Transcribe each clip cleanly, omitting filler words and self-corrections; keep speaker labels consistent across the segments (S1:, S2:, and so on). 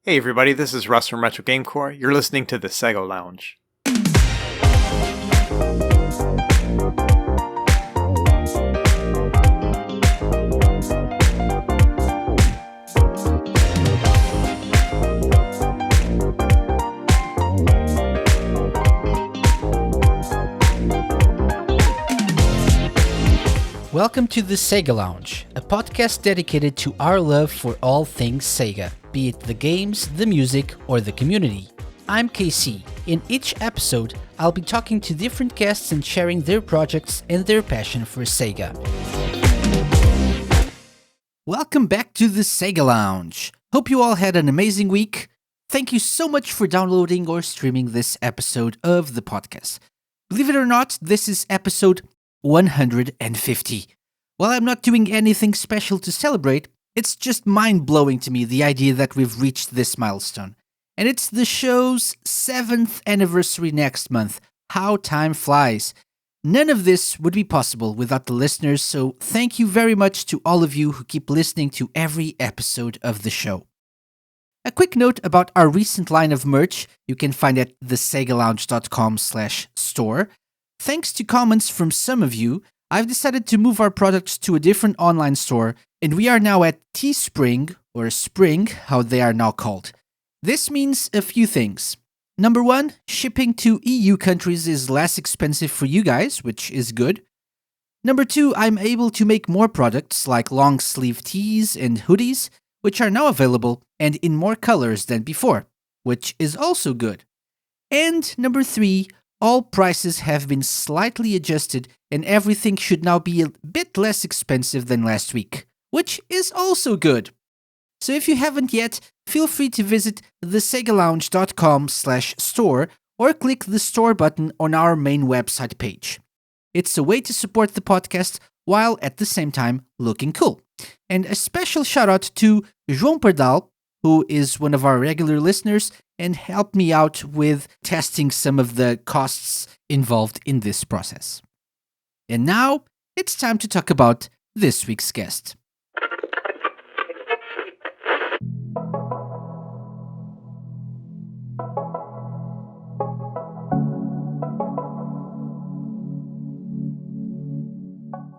S1: Hey everybody, this is Russ from Retro Game Core. You're listening to the SEGA Lounge.
S2: Welcome to the SEGA Lounge, a podcast dedicated to our love for all things Sega, be it the games, the music, or the community. I'm KC. In each episode, I'll be talking to different guests and sharing their projects and their passion for Sega. Welcome back to the SEGA Lounge. Hope you all had an amazing week. Thank you so much for downloading or streaming this episode of the podcast. Believe it or not, this is episode 150. While I'm not doing anything special to celebrate, it's just mind-blowing to me the idea that we've reached this milestone. And it's the show's 7th anniversary next month. How time flies. None of this would be possible without the listeners, so thank you very much to all of you who keep listening to every episode of the show. A quick note about our recent line of merch you can find at thesegalounge.com/store. Thanks to comments from some of you, I've decided to move our products to a different online store, and we are now at Teespring, or Spring, how they are now called. This means a few things. Number one, shipping to EU countries is less expensive for you guys, which is good. Number two, I'm able to make more products like long sleeve tees and hoodies, which are now available and in more colors than before, which is also good. And number three, all prices have been slightly adjusted and everything should now be a bit less expensive than last week, which is also good. So if you haven't yet, feel free to visit thesegalounge.com/store or click the store button on our main website page. It's a way to support the podcast while at the same time looking cool. And a special shout out to João Pardal, who is one of our regular listeners and helped me out with testing some of the costs involved in this process. And now, it's time to talk about this week's guest.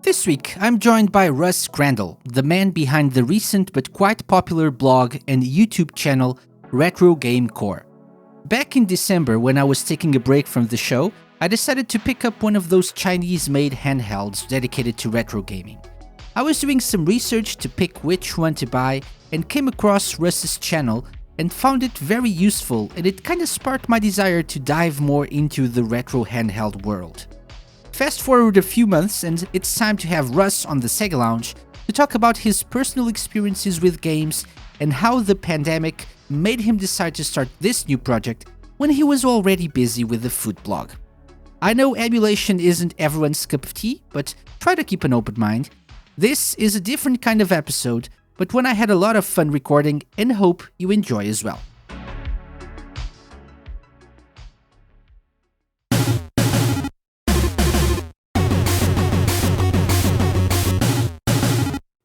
S2: This week, I'm joined by Russ Crandall, the man behind the recent but quite popular blog and YouTube channel Retro Game Core. Back in December, when I was taking a break from the show, I decided to pick up one of those Chinese-made handhelds dedicated to retro gaming. I was doing some research to pick which one to buy and came across Russ's channel and found it very useful, and it kind of sparked my desire to dive more into the retro handheld world. Fast forward a few months and it's time to have Russ on the SEGA Lounge to talk about his personal experiences with games and how the pandemic made him decide to start this new project when he was already busy with the food blog. I know emulation isn't everyone's cup of tea, but try to keep an open mind. This is a different kind of episode, but one I had a lot of fun recording and hope you enjoy as well.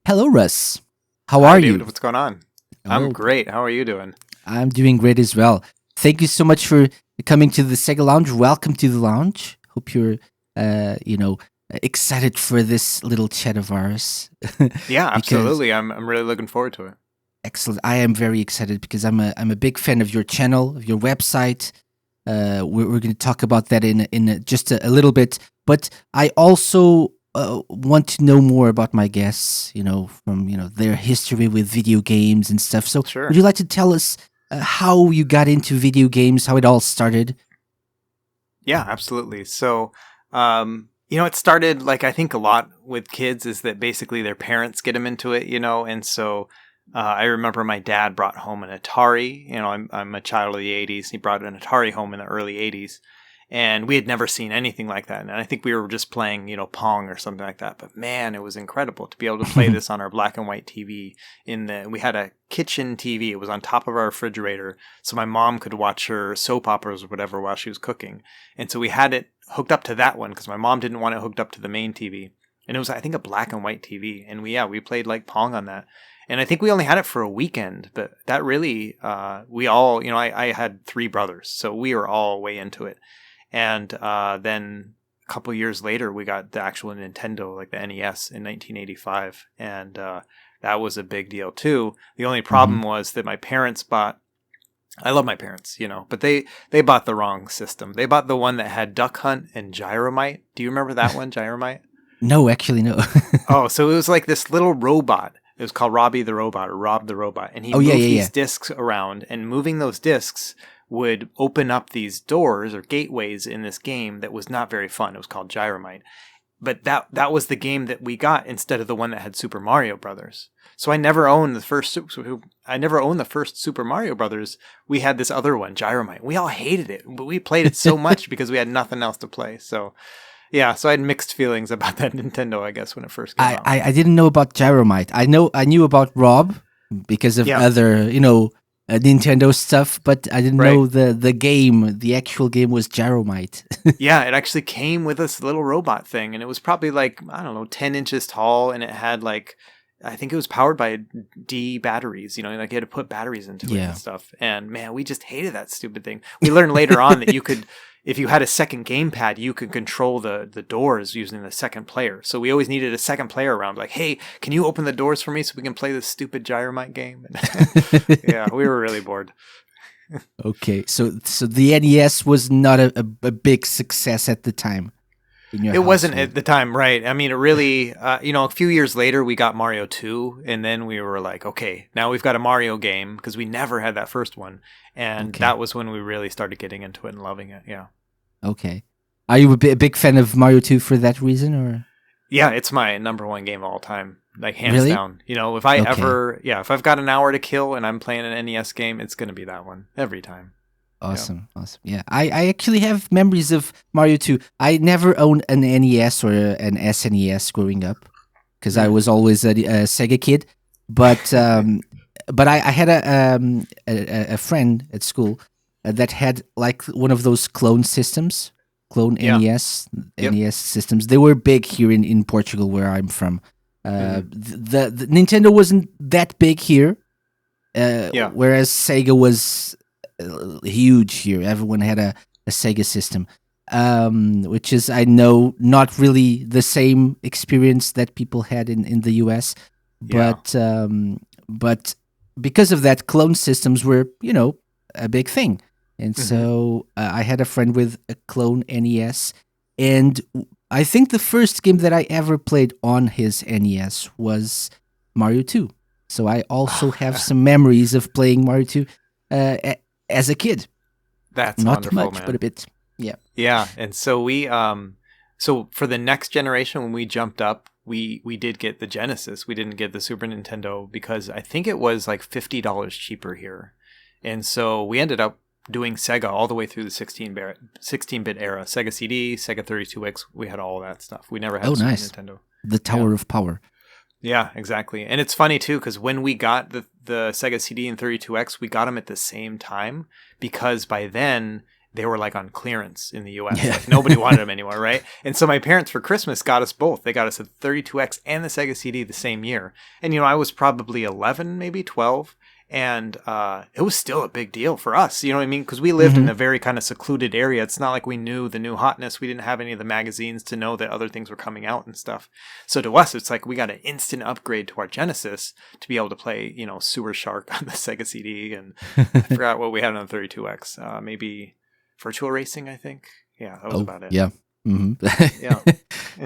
S2: Hello, Russ. How are you?
S1: What's going on? I'm great. How are you doing?
S2: I'm doing great as well. Thank you so much for coming to the SEGA Lounge. Welcome to the lounge. Hope you're, excited for this little chat of ours.
S1: Yeah, absolutely. I'm really looking forward to it.
S2: Excellent. I am very excited because I'm a big fan of your channel, of your website. We're going to talk about that in just a little bit. But I also want to know more about my guests, from their history with video games and stuff. So
S1: Sure.
S2: Would you like to tell us how you got into video games, how it all started?
S1: Yeah, absolutely. So, it started like I think a lot with kids is that basically their parents get them into it, and so I remember my dad brought home an Atari. I'm a child of the 80s. He brought an Atari home in the early 80s. And we had never seen anything like that. And I think we were just playing, Pong or something like that. But man, it was incredible to be able to play this on our black and white TV. We had a kitchen TV. It was on top of our refrigerator. So my mom could watch her soap operas or whatever while she was cooking. And so we had it hooked up to that one because my mom didn't want it hooked up to the main TV. And it was, I think, a black and white TV. And we played like Pong on that. And I think we only had it for a weekend, but that really, we all, I had 3 brothers, so we were all way into it. And then a couple years later, we got the actual Nintendo, like the NES in 1985. And that was a big deal too. The only problem was that my parents bought, I love my parents, but they bought the wrong system. They bought the one that had Duck Hunt and Gyromite. Do you remember that one, Gyromite?
S2: No, actually, no.
S1: Oh, so it was like this little robot. It was called Robbie the Robot or Rob the Robot. And he moved these discs around, and moving those discs would open up these doors or gateways in this game that was not very fun. It was called Gyromite. But that was the game that we got instead of the one that had Super Mario Brothers. So I never owned the first Super Mario Brothers. We had this other one, Gyromite. We all hated it, but we played it so much because we had nothing else to play. So yeah, so I had mixed feelings about that Nintendo, I guess, when it first came out.
S2: I didn't know about Gyromite. I knew about Rob because of other, Nintendo stuff, but I didn't know the actual game was Gyromite.
S1: Yeah, it actually came with this little robot thing, and it was probably like, I don't know, 10 inches tall, and it had like, I think it was powered by D batteries, like you had to put batteries into it and stuff. And man, we just hated that stupid thing. We learned later on that you could, if you had a second gamepad, you could control the doors using the second player. So we always needed a second player around, like, hey, can you open the doors for me so we can play this stupid Gyromite game? Yeah, we were really bored.
S2: Okay, so the NES was not a big success at the time.
S1: It wasn't at the time, right? I mean, it really, a few years later, we got Mario 2, and then we were like, okay, now we've got a Mario game, because we never had that first one. And that was when we really started getting into it and loving it, yeah.
S2: Okay. Are you a big fan of Mario 2 for that reason, or?
S1: Yeah, it's my number 1 game of all time, like hands down. If I've got an hour to kill and I'm playing an NES game, it's going to be that one every time.
S2: Awesome. Yeah. I actually have memories of Mario 2. I never owned an NES or an SNES growing up because I was always a Sega kid. But I had a friend at school that had like one of those clone systems, NES systems. They were big here in Portugal, where I'm from. The Nintendo wasn't that big here, whereas Sega was huge here. Everyone had a Sega system, which is, I know, not really the same experience that people had in the US, but because of that, clone systems were, a big thing. And so I had a friend with a clone NES, and I think the first game that I ever played on his NES was Mario 2. So I also have some memories of playing Mario 2 as a kid.
S1: That's
S2: not
S1: wonderful,
S2: much,
S1: man.
S2: but a bit. Yeah.
S1: Yeah, and so we so for the next generation, when we jumped up, we did get the Genesis. We didn't get the Super Nintendo because I think it was like $50 cheaper here. And so we ended up doing Sega all the way through the 16-bit era. Sega CD, Sega 32X, we had all that stuff. We never had Super Nintendo.
S2: The Tower of Power.
S1: Yeah, exactly. And it's funny too, because when we got the Sega CD and 32X, we got them at the same time, because by then they were like on clearance in the US. Like nobody wanted them anymore, right? And so my parents for Christmas got us both. They got us the 32X and the Sega CD the same year. And I was probably 11, maybe 12. And it was still a big deal for us, you know what I mean? Because we lived in a very kind of secluded area. It's not like we knew the new hotness. We didn't have any of the magazines to know that other things were coming out and stuff. So to us, it's like we got an instant upgrade to our Genesis to be able to play, Sewer Shark on the Sega CD. And I forgot what we had on the 32X. Maybe Virtual Racing, I think. Yeah, that was about it.
S2: Yeah.
S1: Yeah.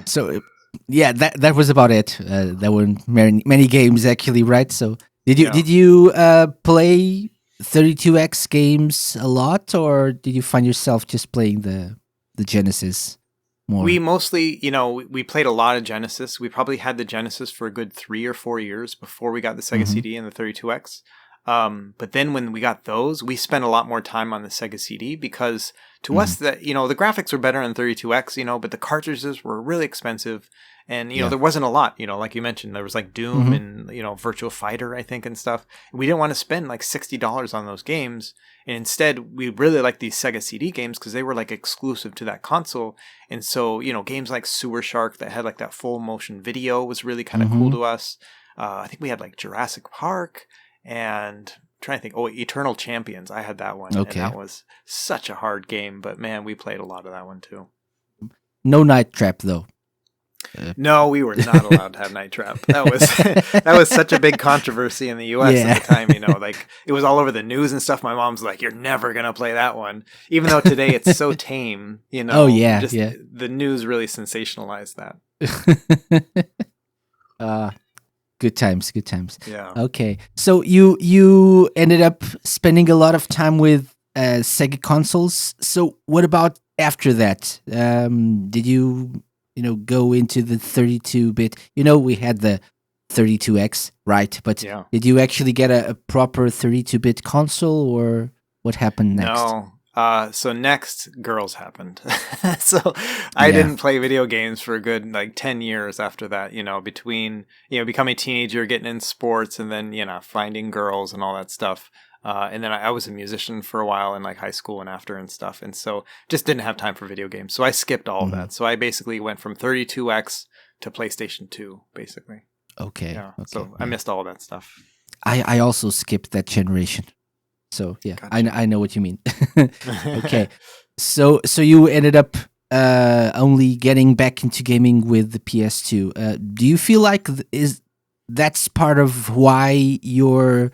S2: So, yeah, that was about it. There were many games, actually, right? So... Did you play 32X games a lot, or did you find yourself just playing the Genesis more?
S1: We mostly, we played a lot of Genesis. We probably had the Genesis for a good 3 or 4 years before we got the Sega CD and the 32X. But then when we got those, we spent a lot more time on the Sega CD because to us, the graphics were better on 32X, but the cartridges were really expensive. And, there wasn't a lot, like you mentioned, there was like Doom and, Virtua Fighter, I think, and stuff. And we didn't want to spend like $60 on those games. And instead, we really liked these Sega CD games because they were like exclusive to that console. And so, games like Sewer Shark that had like that full motion video was really kind of cool to us. I think we had like Jurassic Park and I'm trying to think. Oh, Eternal Champions. I had that one. And
S2: Okay.
S1: that was such a hard game. But man, we played a lot of that one too.
S2: No Night Trap, though.
S1: No, we were not allowed to have Night Trap. That was that was such a big controversy in the U.S.
S2: Yeah.
S1: at the time. Like it was all over the news and stuff. My mom's like, "You're never gonna play that one," even though today it's so tame.
S2: Oh, yeah,
S1: just
S2: yeah.
S1: the news really sensationalized that.
S2: Good times, good times.
S1: Yeah.
S2: Okay, so you ended up spending a lot of time with Sega consoles. So what about after that? Did you go into the 32-bit? We had the 32X, right? But
S1: Yeah.
S2: did you actually get a proper 32-bit console, or what happened next?
S1: No. So next, girls happened. So I didn't play video games for a good 10 years after that, between, becoming a teenager, getting in sports, and then, finding girls and all that stuff. And then I was a musician for a while in like high school and after and stuff. And so just didn't have time for video games. So I skipped all of that. So I basically went from 32X to PlayStation 2, basically.
S2: Okay.
S1: Yeah.
S2: Okay.
S1: So I missed all of that stuff.
S2: I also skipped that generation. So yeah,
S1: Gotcha.
S2: I know what you mean. Okay, so you ended up only getting back into gaming with the PS2. Do you feel like that's part of why you're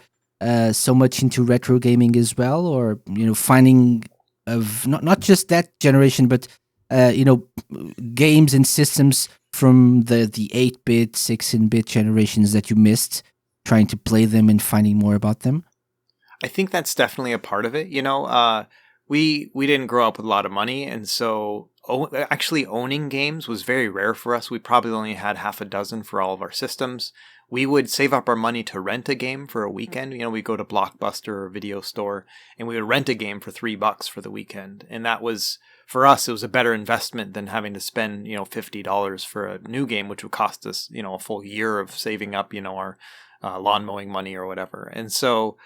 S2: so much into retro gaming as well, or finding of not just that generation, but games and systems from the 8-bit, 16-bit generations that you missed, trying to play them and finding more about them?
S1: I think that's definitely a part of it. We didn't grow up with a lot of money, and so actually owning games was very rare for us. We probably only had half a dozen for all of our systems. We would save up our money to rent a game for a weekend. We'd go to Blockbuster or Video Store, and we would rent a game for $3 for the weekend. And that was, for us, it was a better investment than having to spend, $50 for a new game, which would cost us, a full year of saving up, our lawn mowing money or whatever. And so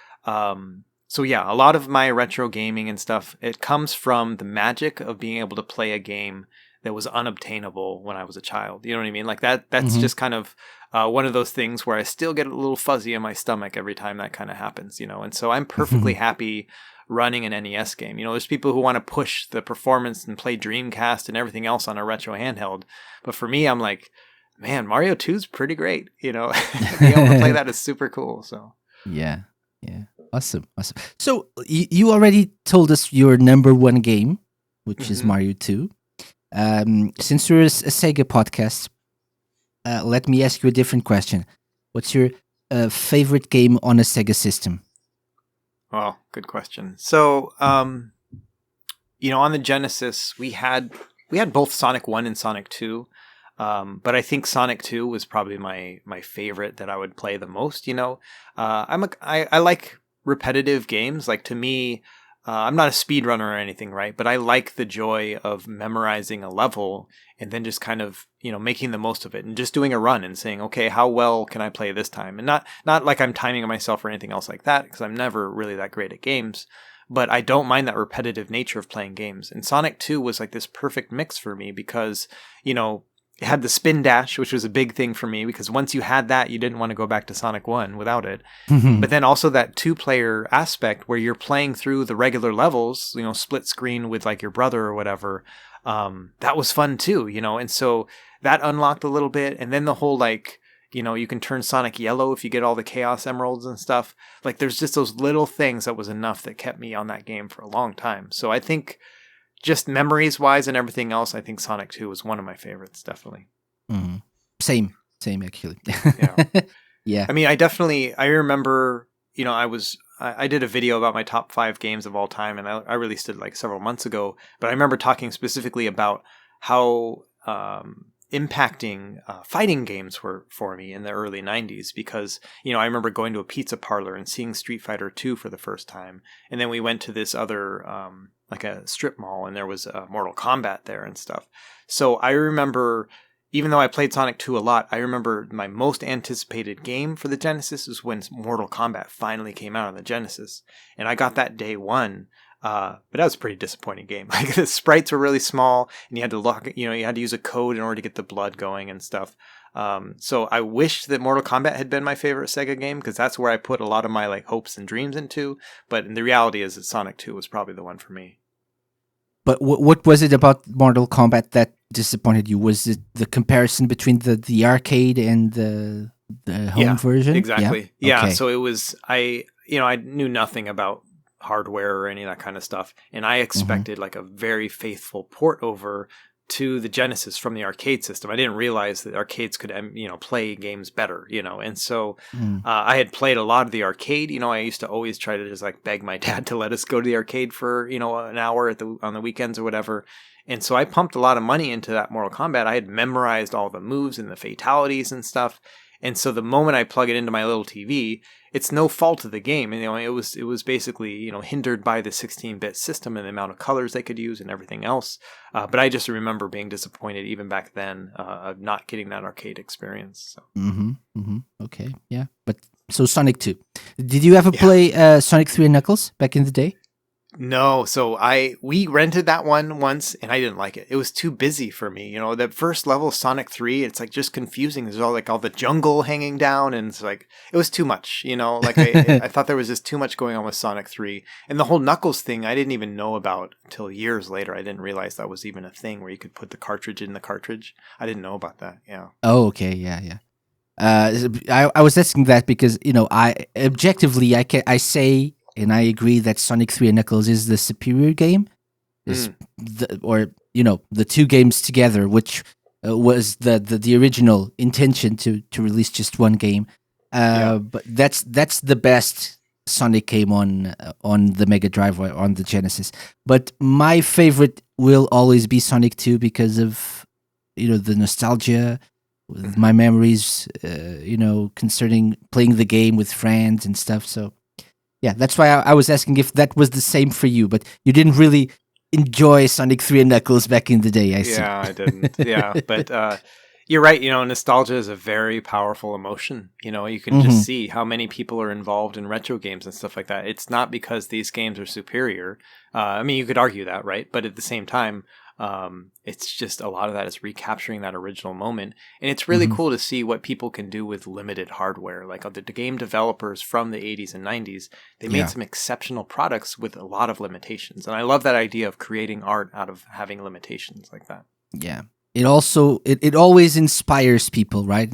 S1: yeah, a lot of my retro gaming and stuff, it comes from the magic of being able to play a game that was unobtainable when I was a child. You know what I mean? Like that's just kind of one of those things where I still get a little fuzzy in my stomach every time that kind of happens, and so I'm perfectly happy running an NES game. There's people who want to push the performance and play Dreamcast and everything else on a retro handheld. But for me, I'm like, man, Mario 2 is pretty great. Being able to play that is super cool. So
S2: yeah. Awesome. So you already told us your number one game, which is Mario 2. Since you're a Sega podcast, let me ask you a different question. What's your favorite game on a Sega system?
S1: Oh, good question. So, on the Genesis, we had both Sonic 1 and Sonic 2. But I think Sonic 2 was probably my favorite that I would play the most. I like repetitive games. Like, to me, I'm not a speedrunner or anything, right? But I like the joy of memorizing a level and then just kind of, making the most of it and just doing a run and saying, okay, how well can I play this time? And not like I'm timing myself or anything else like that, because I'm never really that great at games. But I don't mind that repetitive nature of playing games. And Sonic 2 was like this perfect mix for me because, it had the spin dash, which was a big thing for me because once you had that, you didn't want to go back to Sonic 1 without it. But then also that 2-player aspect where you're playing through the regular levels, split screen with like your brother or whatever. That was fun too, and so that unlocked a little bit. And then the whole you can turn Sonic yellow if you get all the Chaos Emeralds and stuff. Like there's just those little things that was enough that kept me on that game for a long time. So I think, just memories wise and everything else, I think Sonic 2 was one of my favorites, definitely.
S2: Mm-hmm. Same actually.
S1: Yeah.
S2: Yeah.
S1: I mean, I remember, I did a video about my top 5 games of all time, and I released it like several months ago, but I remember talking specifically about how impacting fighting games were for me in the early 90s because, I remember going to a pizza parlor and seeing Street Fighter 2 for the first time. And then we went to this other, like a strip mall, and there was Mortal Kombat there and stuff. So I remember, even though I played Sonic 2 a lot, I remember my most anticipated game for the Genesis was when Mortal Kombat finally came out on the Genesis. And I got that day one. But that was a pretty disappointing game. Like the sprites were really small, and you had to you had to use a code in order to get the blood going and stuff. So I wish that Mortal Kombat had been my favorite Sega game because that's where I put a lot of my like hopes and dreams into. But the reality is that Sonic 2 was probably the one for me.
S2: But what was it about Mortal Kombat that disappointed you? Was it the comparison between the arcade and the home version?
S1: Exactly. Yeah.
S2: Okay.
S1: So it was I knew nothing about hardware or any of that kind of stuff, and I expected like a very faithful port over to the Genesis from the arcade system. I didn't realize that arcades could play games better, and so I had played a lot of the arcade. I used to always try to just like beg my dad to let us go to the arcade for an hour on the weekends or whatever. And so I pumped a lot of money into that Mortal Kombat. I had memorized all the moves and the fatalities and stuff. And so the moment I plug it into my little TV, it's no fault of the game. And it was basically hindered by the 16-bit system and the amount of colors they could use and everything else. But I just remember being disappointed even back then of not getting that arcade experience. So.
S2: Okay, yeah. But so Sonic 2, did you ever play Sonic 3 and Knuckles back in the day?
S1: No, so we rented that one once and I didn't like it. It was too busy for me. The first level, Sonic 3, it's like just confusing. There's all the jungle hanging down and it's like, it was too much, like I thought there was just too much going on with Sonic 3. And the whole Knuckles thing, I didn't even know about until years later. I didn't realize that was even a thing where you could put the cartridge in the cartridge. I didn't know about that. Yeah.
S2: Oh, okay. Yeah. I was asking that because, I objectively, I say, and I agree that Sonic 3 and Knuckles is the superior game, the two games together, which was the original intention to release just one game. But that's the best Sonic game on the Mega Drive or on the Genesis. But my favorite will always be Sonic 2 because of the nostalgia, with my memories, concerning playing the game with friends and stuff. So. Yeah, that's why I was asking if that was the same for you, but you didn't really enjoy Sonic 3 and Knuckles back in the day, I see.
S1: Yeah, I didn't. Yeah, but you're right. Nostalgia is a very powerful emotion. You can just see how many people are involved in retro games and stuff like that. It's not because these games are superior. You could argue that, right? But at the same time, it's just a lot of that is recapturing that original moment. And it's really cool to see what people can do with limited hardware. Like the game developers from the 80s and 90s, they made some exceptional products with a lot of limitations. And I love that idea of creating art out of having limitations like that.
S2: Yeah. It also, it always inspires people, right?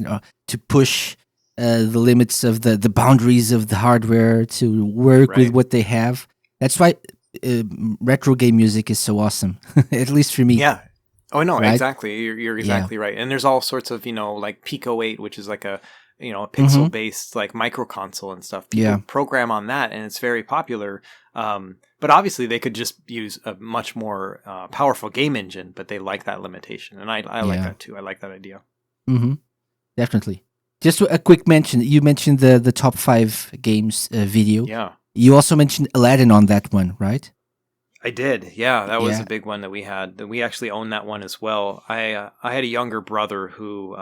S2: To push the limits of the boundaries of the hardware, to work with what they have. That's why retro game music is so awesome, at least for me.
S1: Yeah. Oh no,
S2: right?
S1: Exactly. You're exactly right. And there's all sorts of like Pico 8, which is like a a pixel based like micro console and stuff. People program on that, and it's very popular. But obviously, they could just use a much more powerful game engine, but they like that limitation, and I like that too. I like that idea.
S2: Definitely. Just a quick mention. You mentioned the top 5 games video.
S1: Yeah.
S2: You also mentioned Aladdin on that one, right?
S1: I did. Yeah, that was a big one that we had. We actually owned that one as well. I had a younger brother who,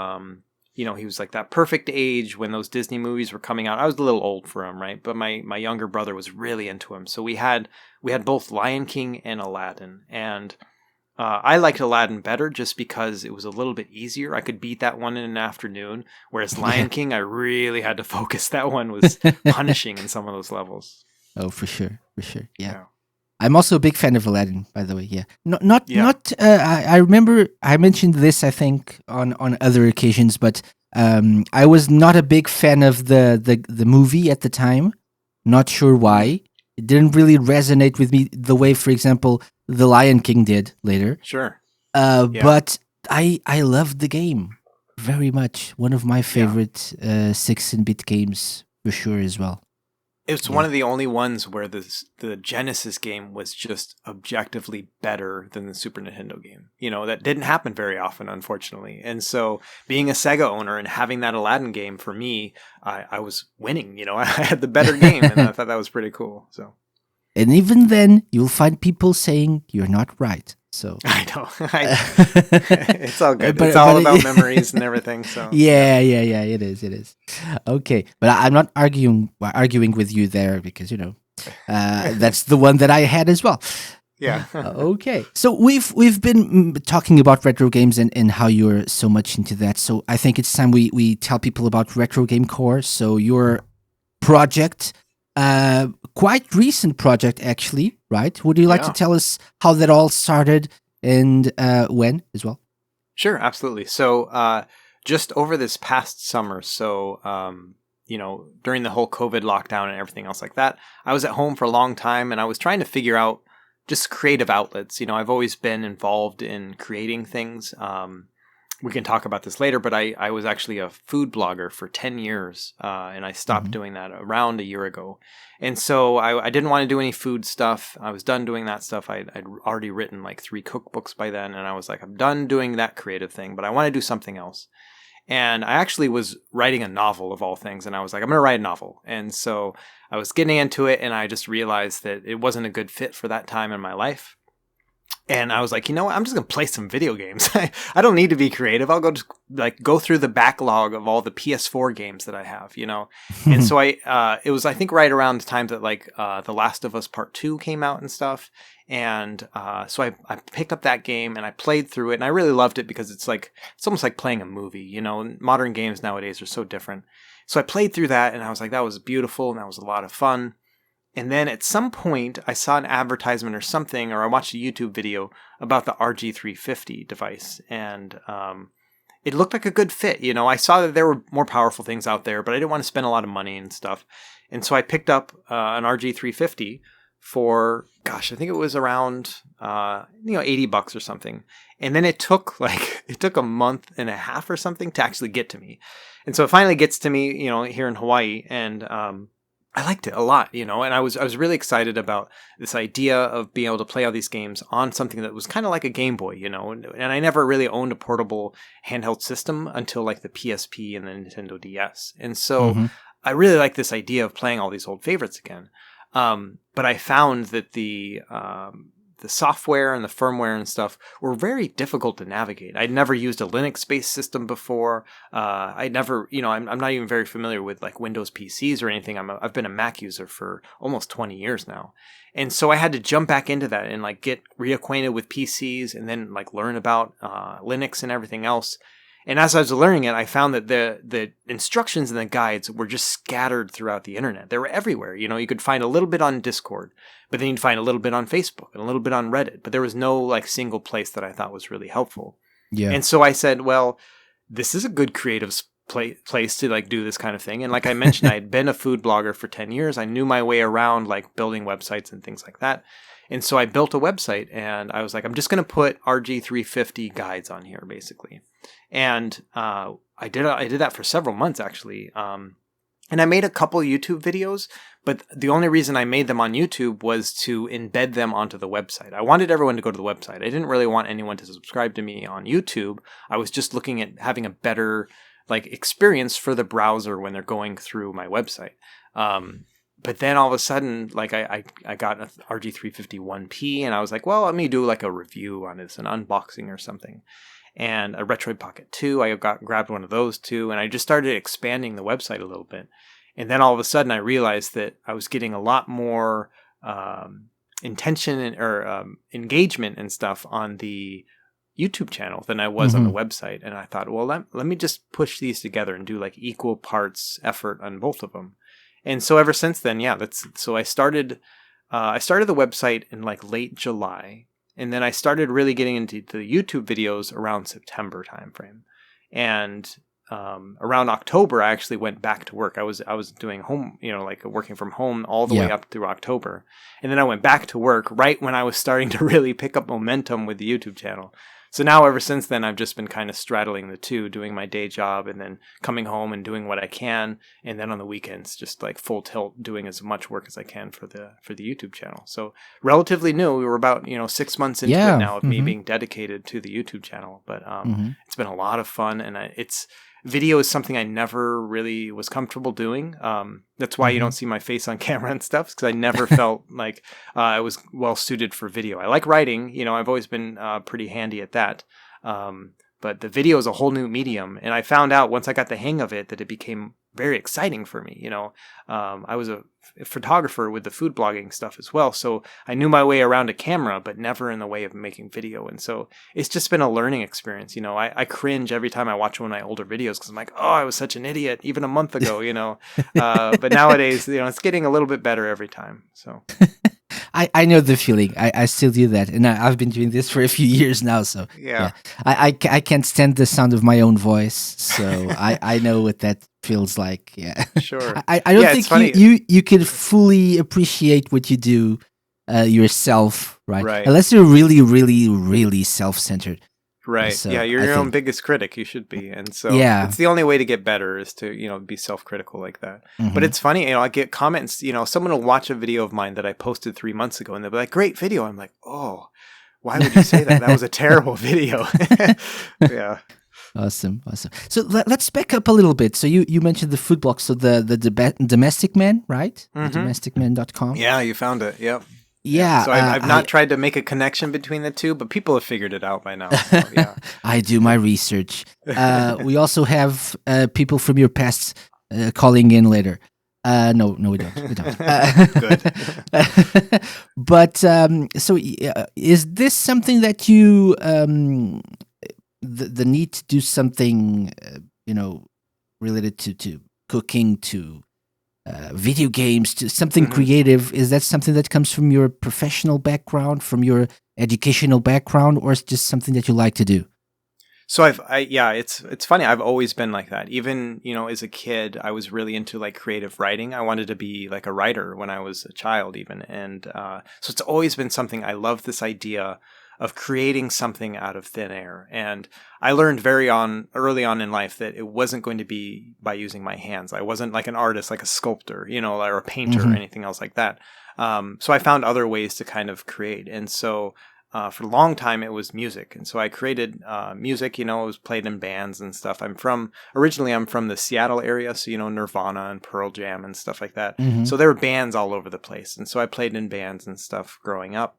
S1: he was like that perfect age when those Disney movies were coming out. I was a little old for him, right? But my younger brother was really into him. So we had both Lion King and Aladdin, and I liked Aladdin better just because it was a little bit easier. I could beat that one in an afternoon, whereas Lion King, I really had to focus. That one was punishing in some of those levels.
S2: Oh, for sure. Yeah. I'm also a big fan of Aladdin, by the way. Yeah, not. I remember I mentioned this, I think, on other occasions, but I was not a big fan of the movie at the time. Not sure why. It didn't really resonate with me the way, for example, The Lion King did later.
S1: Sure.
S2: But I loved the game very much. One of my favorite 16-bit games for sure as well.
S1: It's one of the only ones where the Genesis game was just objectively better than the Super Nintendo game. That didn't happen very often, unfortunately. And so being a Sega owner and having that Aladdin game, for me, I was winning. I had the better game, and I thought that was pretty cool. So,
S2: and even then, you'll find people saying you're not right. So
S1: I know. It's all good. It's all about memories and everything. So
S2: yeah. It is. Okay, but I'm not arguing with you there because that's the one that I had as well.
S1: Yeah.
S2: Okay. So we've been talking about retro games and how you're so much into that. So I think it's time we tell people about Retro Game Core. So your project, quite recent project actually, right? Would you like to
S1: Yeah.
S2: tell us how that all started and when as well?
S1: Sure, absolutely. So, just over this past summer, so during the whole COVID lockdown and everything else like that, I was at home for a long time and I was trying to figure out just creative outlets. I've always been involved in creating things. We can talk about this later, but I was actually a food blogger for 10 years, and I stopped
S2: Mm-hmm.
S1: doing that around a year ago. And so I didn't want to do any food stuff. I was done doing that stuff. I'd already written like 3 cookbooks by then, and I was like, I'm done doing that creative thing, but I want to do something else. And I actually was writing a novel of all things, and I was like, I'm going to write a novel. And so I was getting into it, and I just realized that it wasn't a good fit for that time in my life. And I was like, you know what? I'm just gonna play some video games. I don't need to be creative. I'll go through the backlog of all the PS4 games that I have. And so it was I think right around the time that The Last of Us Part 2 came out and stuff. And so I picked up that game and I played through it, and I really loved it because it's almost like playing a movie. Modern games nowadays are so different. So I played through that, and I was like, that was beautiful, and that was a lot of fun. And then at some point, I saw an advertisement or something, or I watched a YouTube video about the RG350 device, and it looked like a good fit. I saw that there were more powerful things out there, but I didn't want to spend a lot of money and stuff. And so I picked up an RG350 for, gosh, I think it was around $80 or something. And then it took a month and a half or something to actually get to me. And so it finally gets to me, here in Hawaii, and I liked it a lot, and I was really excited about this idea of being able to play all these games on something that was kind of like a Game Boy, and I never really owned a portable handheld system until like the PSP and the Nintendo DS. And so
S2: Mm-hmm.
S1: I really like this idea of playing all these old favorites again. But I found that the software and the firmware and stuff were very difficult to navigate. I'd never used a Linux-based system before. I'd never, I'm not even very familiar with like Windows PCs or anything. I've been a Mac user for almost 20 years now. And so I had to jump back into that and like get reacquainted with PCs and then like learn about Linux and everything else. And as I was learning it, I found that the instructions and the guides were just scattered throughout the internet. They were everywhere. You could find a little bit on Discord, but then you'd find a little bit on Facebook and a little bit on Reddit. But there was no like single place that I thought was really helpful.
S2: Yeah.
S1: And so I said, well, this is a good creative place to like do this kind of thing. And like I mentioned, I had been a food blogger for 10 years. I knew my way around like building websites and things like that. And so I built a website, and I was like, I'm just going to put RG350 guides on here, basically. And I did that for several months, actually. And I made a couple YouTube videos, but the only reason I made them on YouTube was to embed them onto the website. I wanted everyone to go to the website. I didn't really want anyone to subscribe to me on YouTube. I was just looking at having a better like experience for the browser when they're going through my website. But then all of a sudden, like I got an RG350 1P, and I was like, well, let me do like a review on this, an unboxing or something. And a Retroid Pocket 2, I grabbed one of those too, and I just started expanding the website a little bit. And then all of a sudden, I realized that I was getting a lot more intention or engagement and stuff on the YouTube channel than I was on the website. And I thought, well, let me just push these together and do like equal parts effort on both of them. And so ever since then, so I started the website in like late July, and then I started really getting into the YouTube videos around September timeframe. And around October, I actually went back to work. I was doing home, like working from home all the way up through October. And then I went back to work right when I was starting to really pick up momentum with the YouTube channel. So now ever since then, I've just been kind of straddling the two, doing my day job and then coming home and doing what I can. And then on the weekends, just like full tilt, doing as much work as I can for the YouTube channel. So relatively new. We were about, 6 months into it now of me being dedicated to the YouTube channel. But it's been a lot of fun, and video is something I never really was comfortable doing. That's why you don't see my face on camera and stuff, because I never felt like I was well suited for video. I like writing, I've always been pretty handy at that. But the video is a whole new medium. And I found out once I got the hang of it that it became very exciting for me. I was a photographer with the food blogging stuff as well. So I knew my way around a camera, but never in the way of making video. And so it's just been a learning experience. I cringe every time I watch one of my older videos because I'm like, oh, I was such an idiot even a month ago, but nowadays, it's getting a little bit better every time. So
S2: I know the feeling. I still do that, and I've been doing this for a few years now. So
S1: yeah.
S2: I can't stand the sound of my own voice, so I know what that feels like. Yeah,
S1: sure.
S2: I don't think you can fully appreciate what you do yourself, right?
S1: Right.
S2: Unless you're really, really, really self-centered.
S1: Right.
S2: So
S1: yeah, you're your own biggest critic. You should be. And so it's the only way to get better is to, be self-critical like that. Mm-hmm. But it's funny, I get comments, someone will watch a video of mine that I posted 3 months ago and they'll be like, great video. I'm like, oh, why would you say that? That was a terrible video. Yeah.
S2: Awesome. So let's back up a little bit. So you mentioned the food blog. So the Domestic Man, right?
S1: Mm-hmm.
S2: Domesticman.com.
S1: Yeah, you found it. Yep.
S2: Yeah.
S1: So I've not tried to make a connection between the two, but people have figured it out by now. So, yeah.
S2: I do my research. We also have people from your past calling in later. No, we don't.
S1: Good.
S2: But so is this something that you the need to do something related to cooking, to video games, to something creative? Is that something that comes from your professional background, from your educational background, or is it just something that you like to do?
S1: So it's funny. I've always been like that. Even, as a kid, I was really into like creative writing. I wanted to be like a writer when I was a child even. And so it's always been something. I love this idea of creating something out of thin air. And I learned early on in life that it wasn't going to be by using my hands. I wasn't like an artist, like a sculptor, or a painter or anything else like that. So I found other ways to kind of create. And so for a long time, it was music. And so I created music, it was played in bands and stuff. Originally I'm from the Seattle area. So, Nirvana and Pearl Jam and stuff like that. Mm-hmm. So there were bands all over the place. And so I played in bands and stuff growing up.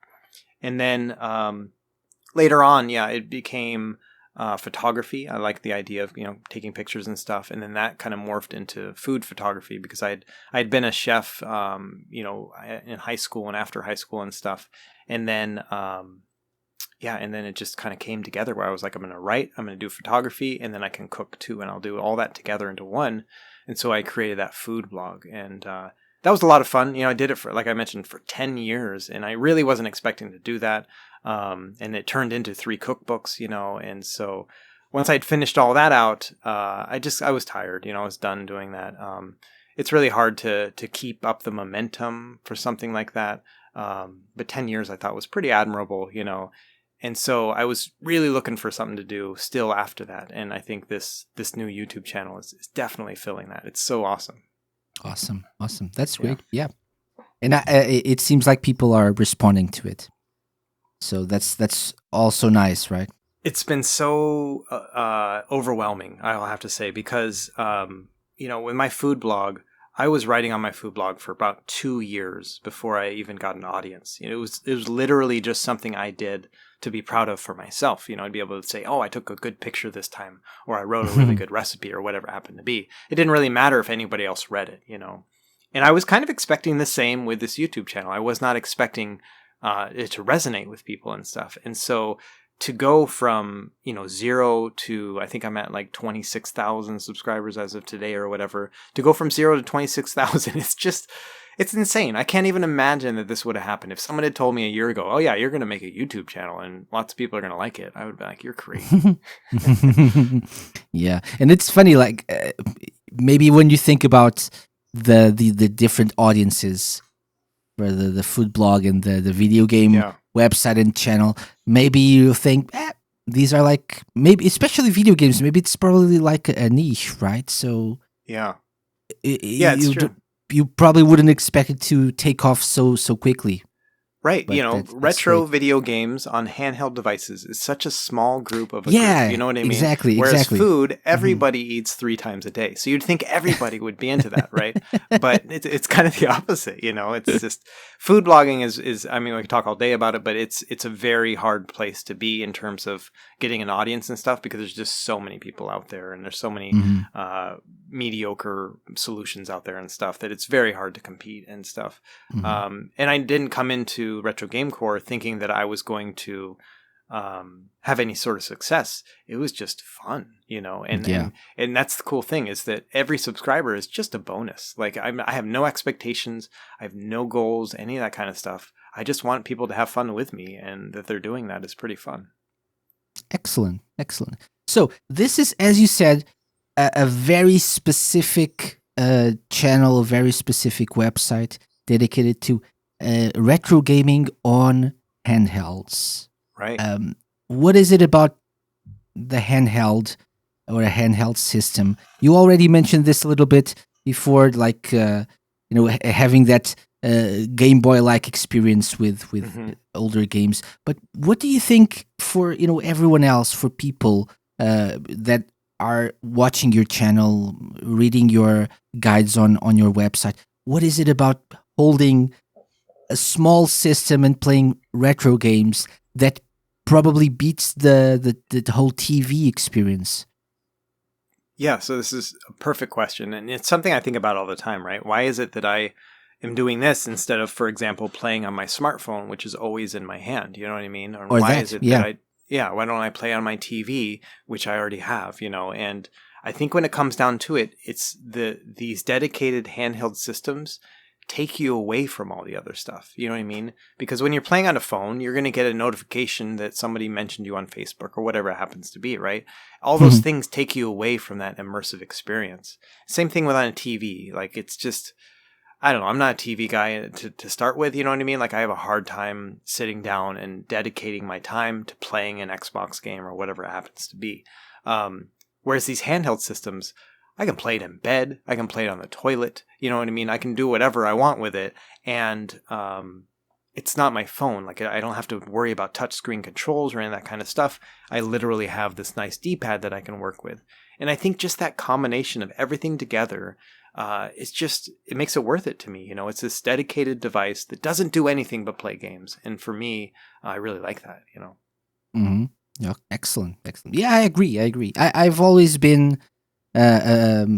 S1: And then later on, it became photography. I liked the idea of, taking pictures and stuff. And then that kind of morphed into food photography because I'd been a chef, in high school and after high school and stuff. And then, and then it just kind of came together where I was like, I'm going to write, I'm going to do photography, and then I can cook too. And I'll do all that together into one. And so I created that food blog. And that was a lot of fun. I did it for, like I mentioned, for 10 years. And I really wasn't expecting to do that. And it turned into 3 cookbooks, and so once I'd finished all that out, I was tired, I was done doing that. It's really hard to keep up the momentum for something like that. But 10 years I thought was pretty admirable, and so I was really looking for something to do still after that. And I think this new YouTube channel is definitely filling that. It's so awesome.
S2: Awesome. That's great. Yeah. And it seems like people are responding to it. So that's also nice, right?
S1: It's been so overwhelming, I'll have to say, because, with my food blog, I was writing on my food blog for about 2 years before I even got an audience. It was literally just something I did to be proud of for myself. I'd be able to say, oh, I took a good picture this time, or I wrote a really good recipe, or whatever it happened to be. It didn't really matter if anybody else read it, And I was kind of expecting the same with this YouTube channel. I was not expecting it to resonate with people and stuff. And so to go from, 0 to, I think I'm at like 26,000 subscribers as of today or whatever, to go from 0 to 26,000, it's insane. I can't even imagine that this would have happened. If someone had told me a year ago, oh yeah, you're going to make a YouTube channel and lots of people are going to like it, I would be like, you're crazy.
S2: Yeah. And it's funny, like maybe when you think about the different audiences for the food blog and the video game website and channel, maybe you think these are like, maybe especially video games, maybe it's probably like a niche, right? So
S1: it's true.
S2: You probably wouldn't expect it to take off so quickly.
S1: Right.
S2: but that's
S1: Retro
S2: great.
S1: video games on handheld devices is such a small group of a group. You
S2: Yeah,
S1: know what I mean?
S2: exactly,
S1: Whereas
S2: exactly.
S1: food,
S2: Hmm.
S1: everybody eats 3 times a day. So you'd think everybody would be into that, right? But it's kind of the opposite, It's just food blogging is I mean, we could talk all day about it, but it's a very hard place to be in terms of getting an audience and stuff because there's just so many people out there and there's so many
S2: Hmm.
S1: mediocre solutions out there and stuff that it's very hard to compete and stuff.
S2: Hmm.
S1: And I didn't come into Retro Game Core thinking that I was going to have any sort of success. It was just fun, and,
S2: Yeah.
S1: and that's the cool thing is that every subscriber is just a bonus. Like I have no expectations. I have no goals, any of that kind of stuff. I just want people to have fun with me, and that they're doing that is pretty fun.
S2: Excellent, excellent. So this is, as you said, a very specific channel, a very specific website dedicated to retro gaming on handhelds.
S1: Right.
S2: What is it about the handheld or a handheld system? You already mentioned this a little bit before, like having that Game Boy-like experience with
S1: Hmm.
S2: older games. But what do you think for everyone else, for people that are watching your channel, reading your guides on your website? What is it about holding a small system and playing retro games that probably beats the whole TV experience?
S1: Yeah, so this is a perfect question, and it's something I think about all the time, right? Why is it that I am doing this instead of, for example, playing on my smartphone, which is always in my hand? You know what I mean? Or
S2: Or
S1: why is
S2: that,
S1: it that
S2: yeah.
S1: why don't I play on my TV, which I already have, And I think when it comes down to it, it's these dedicated handheld systems take you away from all the other stuff. You know what I mean? Because when you're playing on a phone, you're going to get a notification that somebody mentioned you on Facebook or whatever it happens to be, right? All those things take you away from that immersive experience. Same thing with on a TV. Like it's just, I don't know. I'm not a TV guy to start with. You know what I mean? Like I have a hard time sitting down and dedicating my time to playing an Xbox game or whatever it happens to be. Whereas these handheld systems, I can play it in bed. I can play it on the toilet. You know what I mean? I can do whatever I want with it. And it's not my phone. Like I don't have to worry about touchscreen controls or any of that kind of stuff. I literally have this nice D-pad that I can work with. And I think just that combination of everything together, it makes it worth it to me. It's this dedicated device that doesn't do anything but play games. And for me, I really like that.
S2: Hmm. Yeah, excellent, excellent. Yeah, I agree. I've always been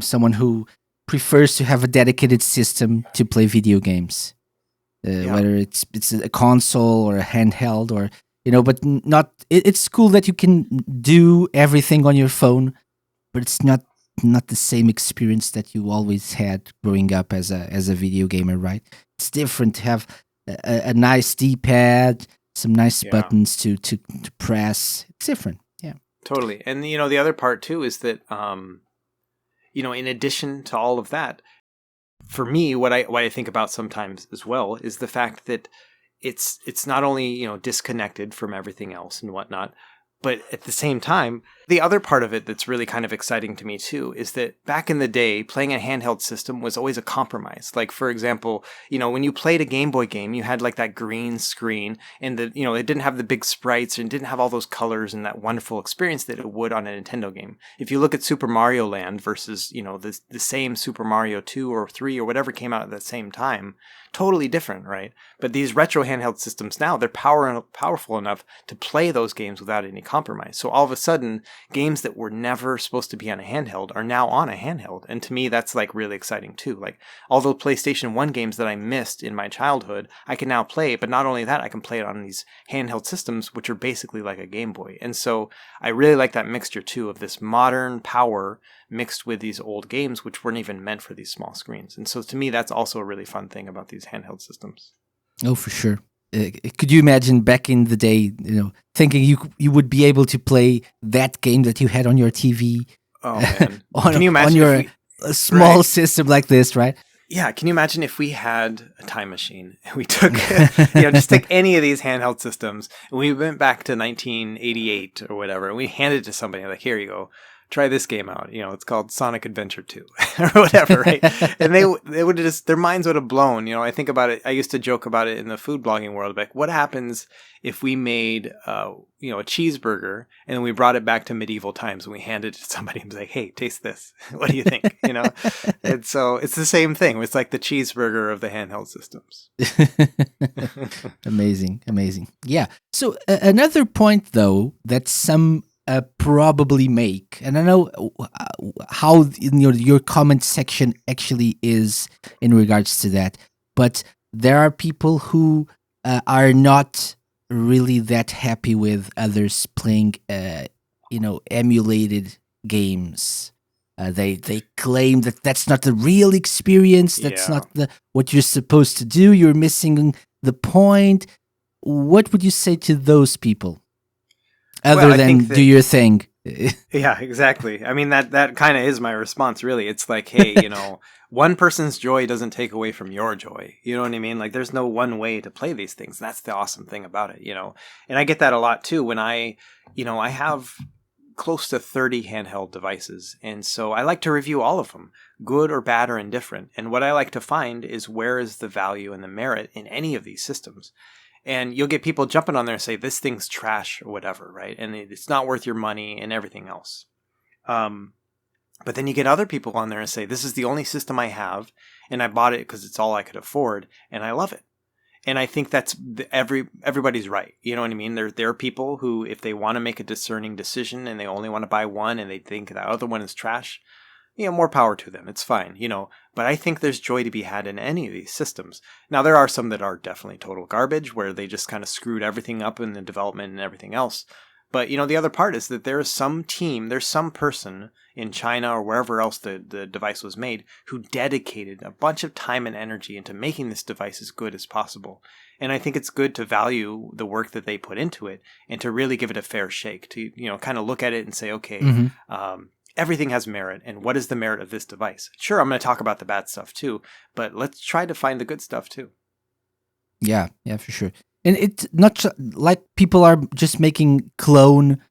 S2: someone who prefers to have a dedicated system to play video games,
S1: Yeah.
S2: whether it's a console or a handheld or but not. It's cool that you can do everything on your phone, but it's not the same experience that you always had growing up as a video gamer, right? It's different to have a nice D-pad, some nice
S1: Yeah.
S2: buttons to press. It's different. Yeah.
S1: Totally. And the other part too is that in addition to all of that, for me, what I think about sometimes as well is the fact that it's not only, disconnected from everything else and whatnot, but at the same time, the other part of it that's really kind of exciting to me too is that back in the day, playing a handheld system was always a compromise. Like, for example, when you played a Game Boy game, you had like that green screen and it didn't have the big sprites and didn't have all those colors and that wonderful experience that it would on a Nintendo game. If you look at Super Mario Land versus, the same Super Mario 2 or 3 or whatever came out at the same time, totally different, right? But these retro handheld systems now, they're powerful enough to play those games without any compromise. So all of a sudden, games that were never supposed to be on a handheld are now on a handheld. And to me, that's like really exciting too. Like all those PlayStation 1 games that I missed in my childhood, I can now play. But not only that, I can play it on these handheld systems, which are basically like a Game Boy. And so I really like that mixture too of this modern power mixed with these old games, which weren't even meant for these small screens. And so to me, that's also a really fun thing about these handheld systems.
S2: Oh, for sure. Could you imagine back in the day, thinking you would be able to play that game that you had on your TV
S1: Oh man,
S2: on
S1: can you
S2: on
S1: imagine
S2: your
S1: if
S2: a small
S1: right?
S2: system like this, right?
S1: Yeah, can you imagine if we had a time machine and we took, just take any of these handheld systems and we went back to 1988 or whatever and we handed it to somebody like, here you go. try this game out. It's called Sonic Adventure 2 or whatever, right? And they would just, their minds would have blown. I think about it. I used to joke about it in the food blogging world. Like, what happens if we made, a cheeseburger and then we brought it back to medieval times and we handed it to somebody and was like, hey, taste this. What do you think? And so it's the same thing. It's like the cheeseburger of the handheld systems.
S2: Amazing. Yeah. So another point, though, that some probably make, and I know how your comment section actually is in regards to that, but there are people who are not really that happy with others playing, emulated games. They claim that that's not the real experience. That's not what you're supposed to do. You're missing the point. What would you say to those people? Other than do your thing.
S1: Yeah, exactly. I mean, that kind of is my response, really. It's like, hey, one person's joy doesn't take away from your joy. You know what I mean? Like, there's no one way to play these things. That's the awesome thing about it, And I get that a lot, too, when I have close to 30 handheld devices. And so I like to review all of them, good or bad or indifferent. And what I like to find is where is the value and the merit in any of these systems. And you'll get people jumping on there and say, this thing's trash or whatever, right? And it's not worth your money and everything else. But then you get other people on there and say, this is the only system I have, and I bought it because it's all I could afford, and I love it. And I think that's everybody's right. You know what I mean? There are people who, if they want to make a discerning decision and they only want to buy one and they think that other one is trash, more power to them. It's fine, But I think there's joy to be had in any of these systems. Now, there are some that are definitely total garbage, where they just kind of screwed everything up in the development and everything else. But, the other part is that there is some team, there's some person in China or wherever else the device was made who dedicated a bunch of time and energy into making this device as good as possible. And I think it's good to value the work that they put into it and to really give it a fair shake, to, kind of look at it and say, okay, everything has merit, and what is the merit of this device? Sure, I'm going to talk about the bad stuff too, but let's try to find the good stuff too.
S2: Yeah, for sure. And it's not like people are just making clone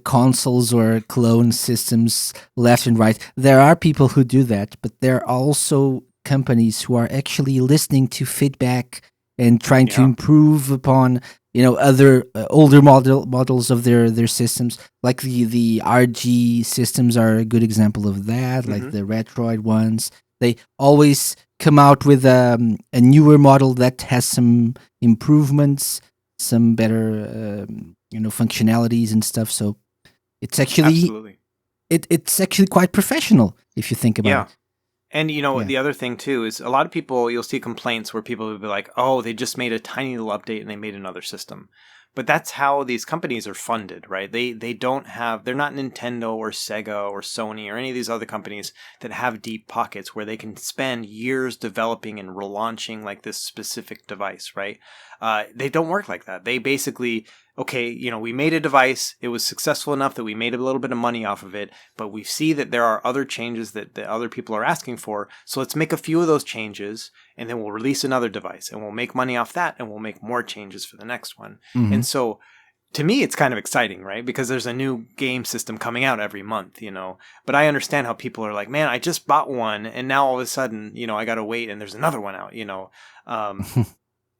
S2: consoles or clone systems left and right. There are people who do that, but there are also companies who are actually listening to feedback and trying to improve upon other older models of their systems. Like the RG systems are a good example of that. Like the Retroid ones, they always come out with a newer model that has some improvements, some better functionalities and stuff. So it's actually it's actually quite professional if you think about it.
S1: And, the other thing, too, is a lot of people, you'll see complaints where people will be like, oh, they just made a tiny little update and they made another system. But that's how these companies are funded, right? They're not Nintendo or Sega or Sony or any of these other companies that have deep pockets where they can spend years developing and relaunching like this specific device, right? They don't work like that. They basically, okay, we made a device. It was successful enough that we made a little bit of money off of it, but we see that there are other changes that other people are asking for. So let's make a few of those changes, and then we'll release another device, and we'll make money off that, and we'll make more changes for the next one. And so to me, it's kind of exciting, right? Because there's a new game system coming out every month, But I understand how people are like, man, I just bought one, and now all of a sudden, I got to wait, and there's another one out,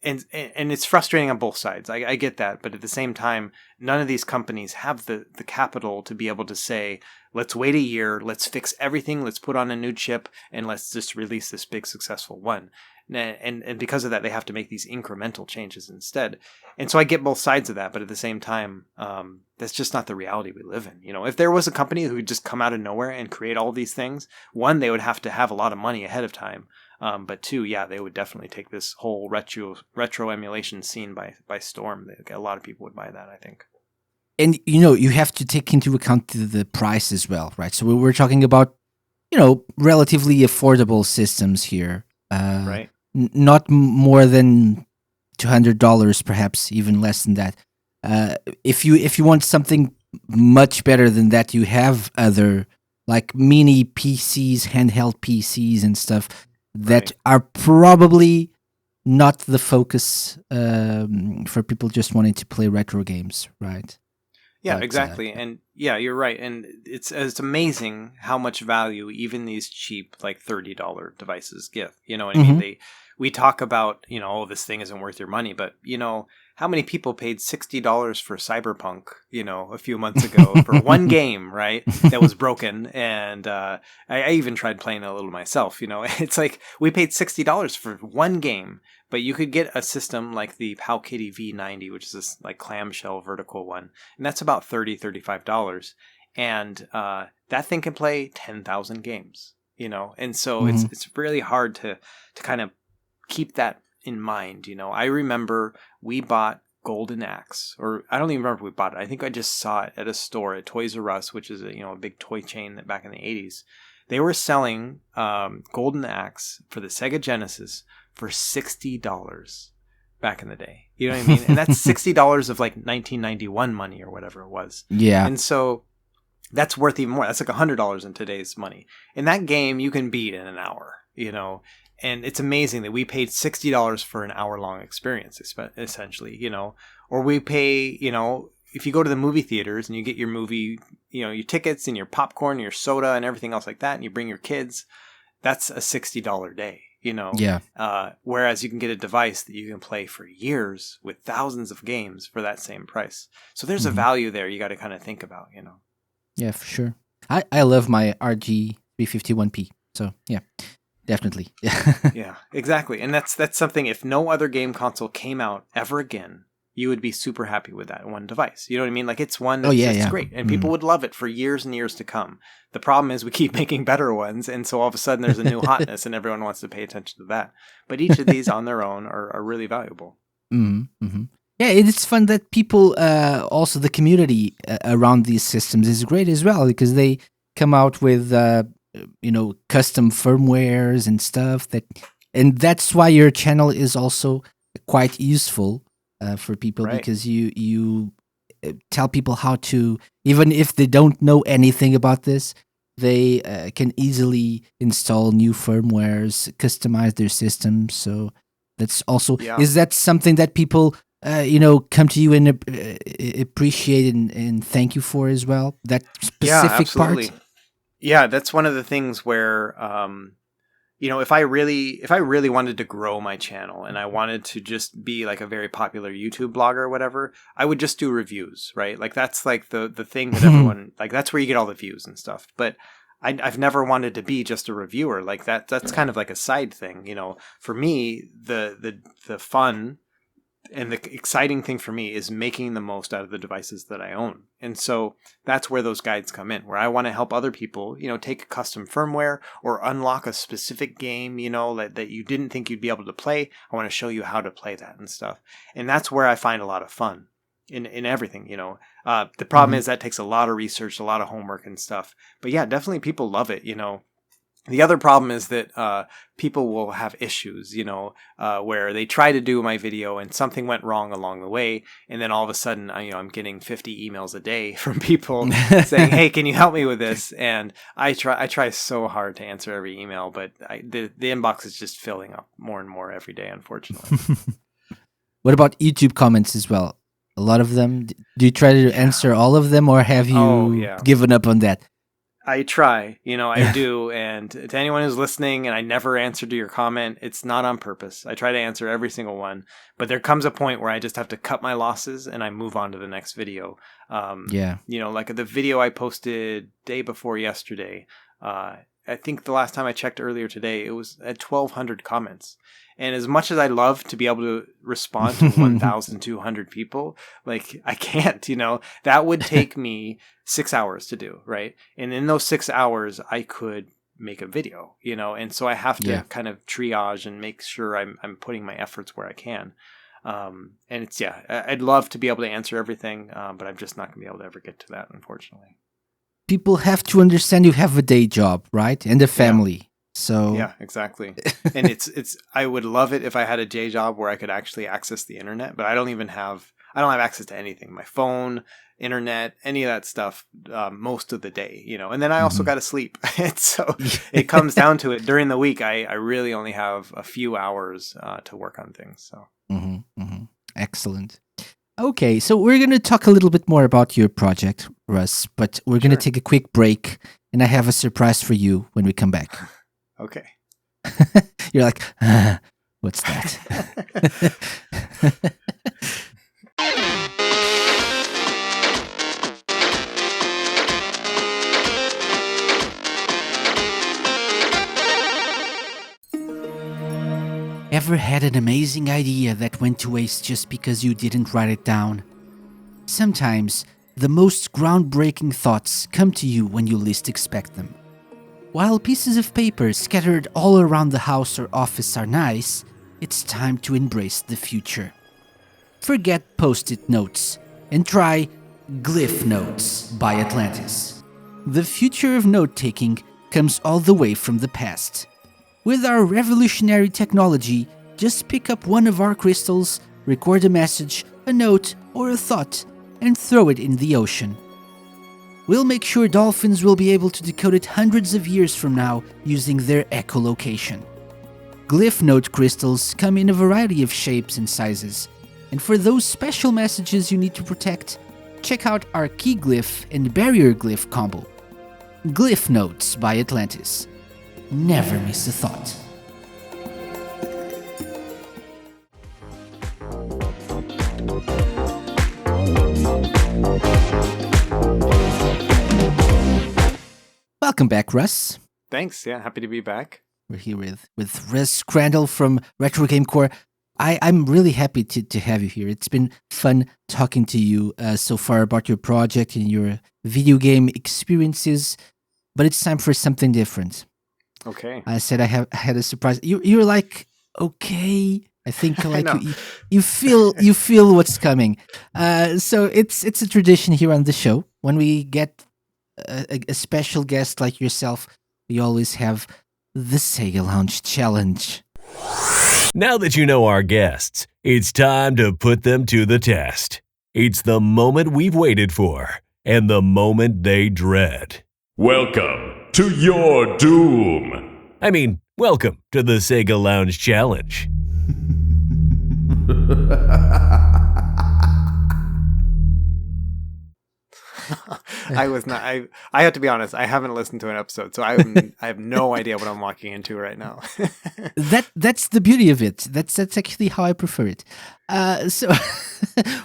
S1: And it's frustrating on both sides. I get that. But at the same time, none of these companies have the capital to be able to say, let's wait a year, let's fix everything, let's put on a new chip, and let's just release this big successful one. And because of that, they have to make these incremental changes instead. And so I get both sides of that. But at the same time, that's just not the reality we live in. If there was a company who would just come out of nowhere and create all these things, one, they would have to have a lot of money ahead of time. But two, they would definitely take this whole retro emulation scene by storm. A lot of people would buy that, I think.
S2: And, you have to take into account the price as well, right? So we're talking about, relatively affordable systems here.
S1: Right.
S2: Not more than $200, perhaps even less than that. If you want something much better than that, you have other like mini PCs, handheld PCs and stuff that are probably not the focus for people just wanting to play retro games, right?
S1: Yeah, exactly. And yeah, you're right. And it's amazing how much value even these cheap like $30 devices give. You know what I mean?
S2: mhm.
S1: We talk about, oh, this thing isn't worth your money, but how many people paid $60 for Cyberpunk, a few months ago for one game, right? That was broken. And I even tried playing it a little myself, It's like we paid $60 for one game, but you could get a system like the Powkitty V90, which is this like clamshell vertical one, and that's about $35. And that thing can play 10,000 games, and so
S2: Mhm.
S1: it's really hard to kind of keep that in mind. I remember we bought Golden Axe, or I don't even remember if we bought it. I think I just saw it at a store at Toys R Us, which is a big toy chain that back in the 80s. They were selling Golden Axe for the Sega Genesis for $60 back in the day. You know what I mean? And that's $60 of like 1991 money or whatever it was.
S2: Yeah.
S1: And so that's worth even more. That's like $100 in today's money. And that game you can beat in an hour, And it's amazing that we paid $60 for an hour-long experience, essentially, Or we pay, if you go to the movie theaters and you get your movie, your tickets and your popcorn, your soda and everything else like that, and you bring your kids, that's a $60 day,
S2: Yeah.
S1: Whereas you can get a device that you can play for years with thousands of games for that same price. So there's a
S2: Mhm.
S1: value there you got to kind of think about,
S2: Yeah, for sure. I love my RG 351p. So yeah, definitely.
S1: Yeah, exactly. And that's something, if no other game console came out ever again, you would be super happy with that one device. You know what I mean? Like it's one
S2: Oh
S1: that's
S2: yeah,
S1: just
S2: yeah.
S1: great and people
S2: Mm.
S1: would love it for years and years to come. The problem is we keep making better ones. And so all of a sudden there's a new hotness and everyone wants to pay attention to that. But each of these on their own are really valuable.
S2: Mm-hmm. Yeah, it's fun that people, also the community around these systems is great as well because they come out with, custom firmwares and stuff and that's why your channel is also quite useful for people
S1: Right.
S2: because you tell people how to, even if they don't know anything about this, they can easily install new firmwares, customize their systems. So that's also,
S1: Yeah.
S2: is that something that people come to you and appreciate and thank you for as well? That
S1: Yeah,
S2: specific
S1: absolutely.
S2: part.
S1: Yeah, that's one of the things where if I really wanted to grow my channel and I wanted to just be like a very popular YouTube blogger or whatever, I would just do reviews, right? Like that's like the thing that everyone like. That's where you get all the views and stuff. But I've never wanted to be just a reviewer like that. That's kind of like a side thing, For me, the fun and the exciting thing for me is making the most out of the devices that I own. And so that's where those guides come in, where I want to help other people, take a custom firmware or unlock a specific game, that you didn't think you'd be able to play. I want to show you how to play that and stuff. And that's where I find a lot of fun in everything, The problem
S2: Mhm.
S1: is that takes a lot of research, a lot of homework and stuff. But yeah, definitely people love it, The other problem is that people will have issues, where they try to do my video and something went wrong along the way, and then all of a sudden, I'm getting 50 emails a day from people saying, "Hey, can you help me with this?" And I try so hard to answer every email, but the inbox is just filling up more and more every day, unfortunately.
S2: What about YouTube comments as well? A lot of them. Do you try to
S1: Yeah.
S2: answer all of them, or have
S1: Oh,
S2: you
S1: yeah.
S2: given up on that?
S1: I try, I do. And to anyone who's listening and I never answer to your comment, it's not on purpose. I try to answer every single one, but there comes a point where I just have to cut my losses and I move on to the next video.
S2: Yeah.
S1: Like the video I posted day before yesterday, I think the last time I checked earlier today, it was at 1,200 comments. And as much as I love to be able to respond to 1,200 people, like I can't, that would take me 6 hours to do, right? And in those 6 hours, I could make a video, and so I have to
S2: Yeah.
S1: kind of triage and make sure I'm putting my efforts where I can. And it's, yeah, I'd love to be able to answer everything, but I'm just not going to be able to ever get to that, unfortunately.
S2: People have to understand you have a day job, right? And a
S1: Yeah.
S2: family. So
S1: Yeah, exactly. And it's I would love it if I had a day job where I could actually access the internet, but I don't have access to anything. My phone, internet, any of that stuff, most of the day, And then I also got to sleep. And so it comes down to it. During the week, I really only have a few hours to work on things. So
S2: Excellent. Okay, so we're going to talk a little bit more about your project, Russ, but we're going to
S1: Sure.
S2: take a quick break, and I have a surprise for you when we come back.
S1: Okay.
S2: You're like, what's that? Ever had an amazing idea that went to waste just because you didn't write it down? Sometimes, the most groundbreaking thoughts come to you when you least expect them. While pieces of paper scattered all around the house or office are nice, it's time to embrace the future. Forget post-it notes and try Glyph Notes by Atlantis. The future of note-taking comes all the way from the past. With our revolutionary technology, just pick up one of our crystals, record a message, a note, or a thought, and throw it in the ocean. We'll make sure dolphins will be able to decode it hundreds of years from now using their echolocation. Glyph note crystals come in a variety of shapes and sizes, and for those special messages you need to protect, check out our key glyph and barrier glyph combo. Glyph Notes by Atlantis. Never miss a thought. Welcome back, Russ.
S1: Thanks. Yeah, happy to be back.
S2: We're here with Russ Crandall from Retro Game Core. I'm really happy to have you here. It's been fun talking to you so far about your project and your video game experiences, but it's time for something different.
S1: Okay.
S2: I said I had a surprise. You're like, okay. I think like you feel what's coming. So it's a tradition here on the show. When we get a special guest like yourself, we always have the SEGA Lounge Challenge.
S3: Now that you know our guests, it's time to put them to the test. It's the moment we've waited for, and the moment they dread.
S4: Welcome to your doom.
S3: I mean, welcome to the SEGA Lounge Challenge.
S1: I have to be honest, I haven't listened to an episode, so I have no idea what I'm walking into right now.
S2: That's the beauty of it. That's actually how I prefer it. So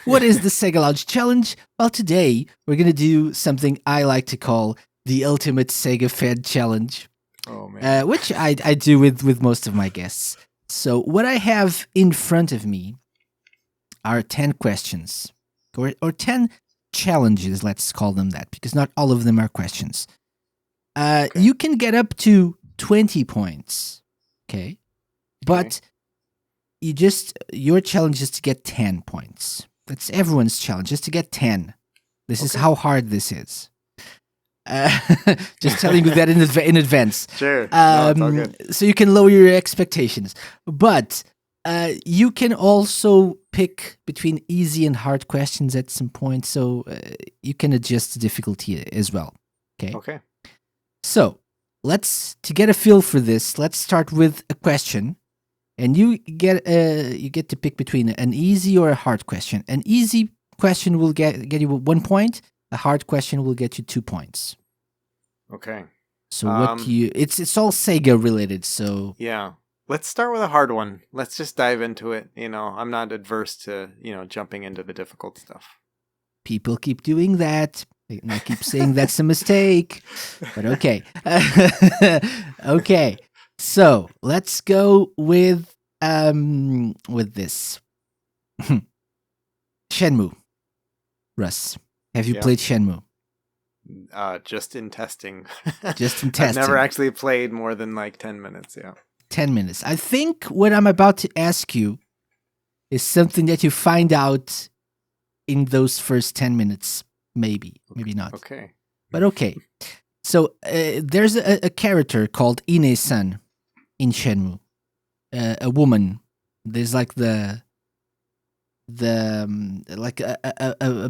S2: what is the SEGA Lounge Challenge? Well, today we're going to do something I like to call the ultimate Sega fan challenge.
S1: Oh man.
S2: Which I do with most of my guests. So what I have in front of me are 10 questions or 10 challenges, let's call them that, because not all of them are questions.
S1: Okay.
S2: You can get up to 20 points, okay? But your challenge is to get 10 points. That's everyone's challenge, is to get 10. This is how hard this is. Just telling you that in advance.
S1: Sure. No, it's all good.
S2: So you can lower your expectations. But you can also pick between easy and hard questions at some point, so you can adjust the difficulty as well. Okay. So to get a feel for this, let's start with a question, and you get to pick between an easy or a hard question. An easy question will get you 1 point. A hard question will get you 2 points.
S1: Okay.
S2: So it's all Sega related. So
S1: yeah. Let's start with a hard one. Let's just dive into it. I'm not adverse to, jumping into the difficult stuff.
S2: People keep doing that. And I keep saying that's a mistake. But okay. Okay. So let's go with this. Shenmue. Russ, have you played Shenmue?
S1: Just in testing.
S2: Just in testing.
S1: I've never actually played more than like 10 minutes, yeah.
S2: 10 minutes. I think what I'm about to ask you is something that you find out in those first 10 minutes. Maybe not.
S1: Okay.
S2: But okay. So there's a character called Ine-san in Shenmue. A woman. There's like a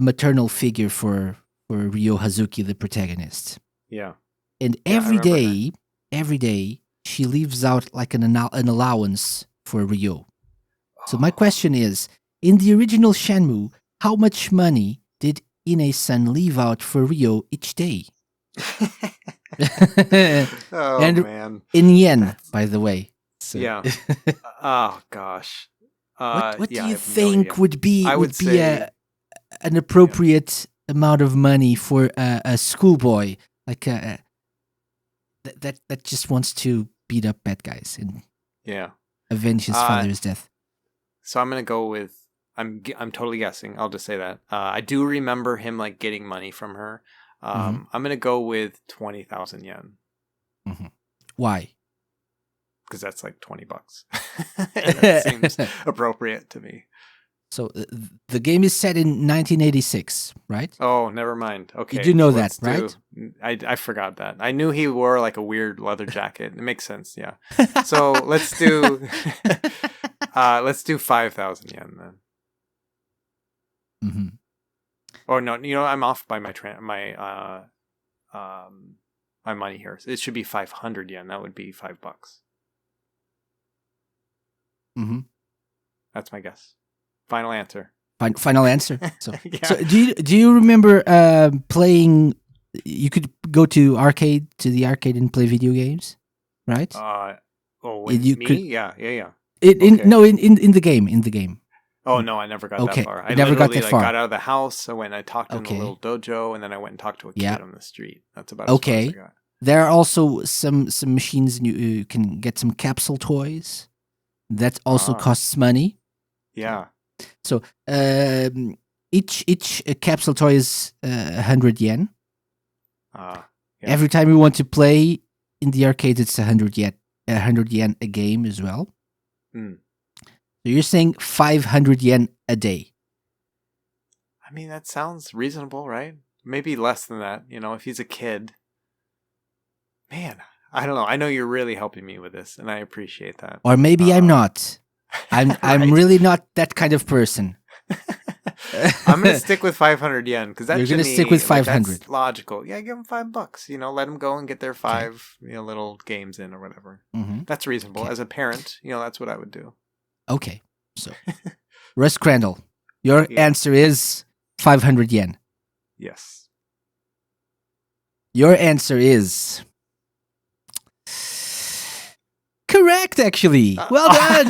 S2: maternal figure for Ryo Hazuki, the protagonist.
S1: Yeah.
S2: And every day she leaves out like an allowance for Ryo. So my question is, in the original Shenmue, how much money did Ine-san leave out for Rio each day?
S1: Oh
S2: And
S1: man.
S2: in yen,
S1: That's,
S2: by the way. So,
S1: yeah. Oh gosh.
S2: what do
S1: Yeah, I
S2: you
S1: have no
S2: think
S1: idea.
S2: would be
S1: I would say
S2: an
S1: yeah.
S2: appropriate amount of money for a schoolboy like that just wants to beat up bad guys and
S1: Yeah.
S2: avenge his
S1: Uh
S2: father's death?
S1: so I'm gonna go with I'm totally guessing. I'll just say that. I do remember him like getting money from her.
S2: Hmm.
S1: I'm gonna go with 20,000 yen
S2: Hmm. Why?
S1: because that's like $20, and that seems appropriate to me.
S2: So the game is set in 1986, right?
S1: Oh, never mind.
S2: You do
S1: Okay,
S2: know
S1: so
S2: that,
S1: let's do.
S2: right?
S1: I forgot that. I knew he wore like a weird leather jacket. It makes sense. Yeah. So let's do. Let's do 5,000 yen then.
S2: Hmm.
S1: Oh no, I'm off by my money here. It should be 500 yen. That would be $5.
S2: Hmm.
S1: That's my guess. Final answer.
S2: Final answer. So
S1: Yeah.
S2: do you remember playing? You could go to the arcade and play video games, right? And you
S1: Me?
S2: could
S1: Yeah, yeah, yeah.
S2: in
S1: Okay.
S2: no in the game.
S1: Oh no, I never got that
S2: Okay,
S1: far.
S2: you
S1: I
S2: never got
S1: literally
S2: that
S1: like got
S2: far.
S1: out of the house. I went and I talked in the
S2: Okay.
S1: little dojo, and then I went and talked to a
S2: Yeah.
S1: kid on the street. That's about as far as I
S2: Okay.
S1: got.
S2: There are also some machines, and you can get some capsule toys. That also
S1: Ah,
S2: costs money.
S1: yeah.
S2: So each capsule toy is 100 yen.
S1: Yeah.
S2: Every time you want to play in the arcade, it's 100 yen. 100 yen a game as well.
S1: Hmm.
S2: So you're saying 500 yen a day.
S1: I mean, that sounds reasonable, right? Maybe less than that. If he's a kid. Man, I don't know. I know you're really helping me with this, and I appreciate that.
S2: Or maybe I'm not. I'm
S1: Right.
S2: really not that kind of person.
S1: I'm gonna stick with 500 yen because that
S2: You're
S1: to
S2: gonna
S1: me,
S2: stick with
S1: like,
S2: 500.
S1: that's logical. Yeah, give them $5. Let them go and get their
S2: Okay.
S1: 5, little games in or whatever.
S2: Mm-hmm.
S1: That's reasonable.
S2: Okay.
S1: As a parent, that's what I would do.
S2: Okay. So, Russ Crandall, your
S1: Yeah.
S2: answer is 500 yen.
S1: Yes.
S2: Your answer is correct, actually. Well done.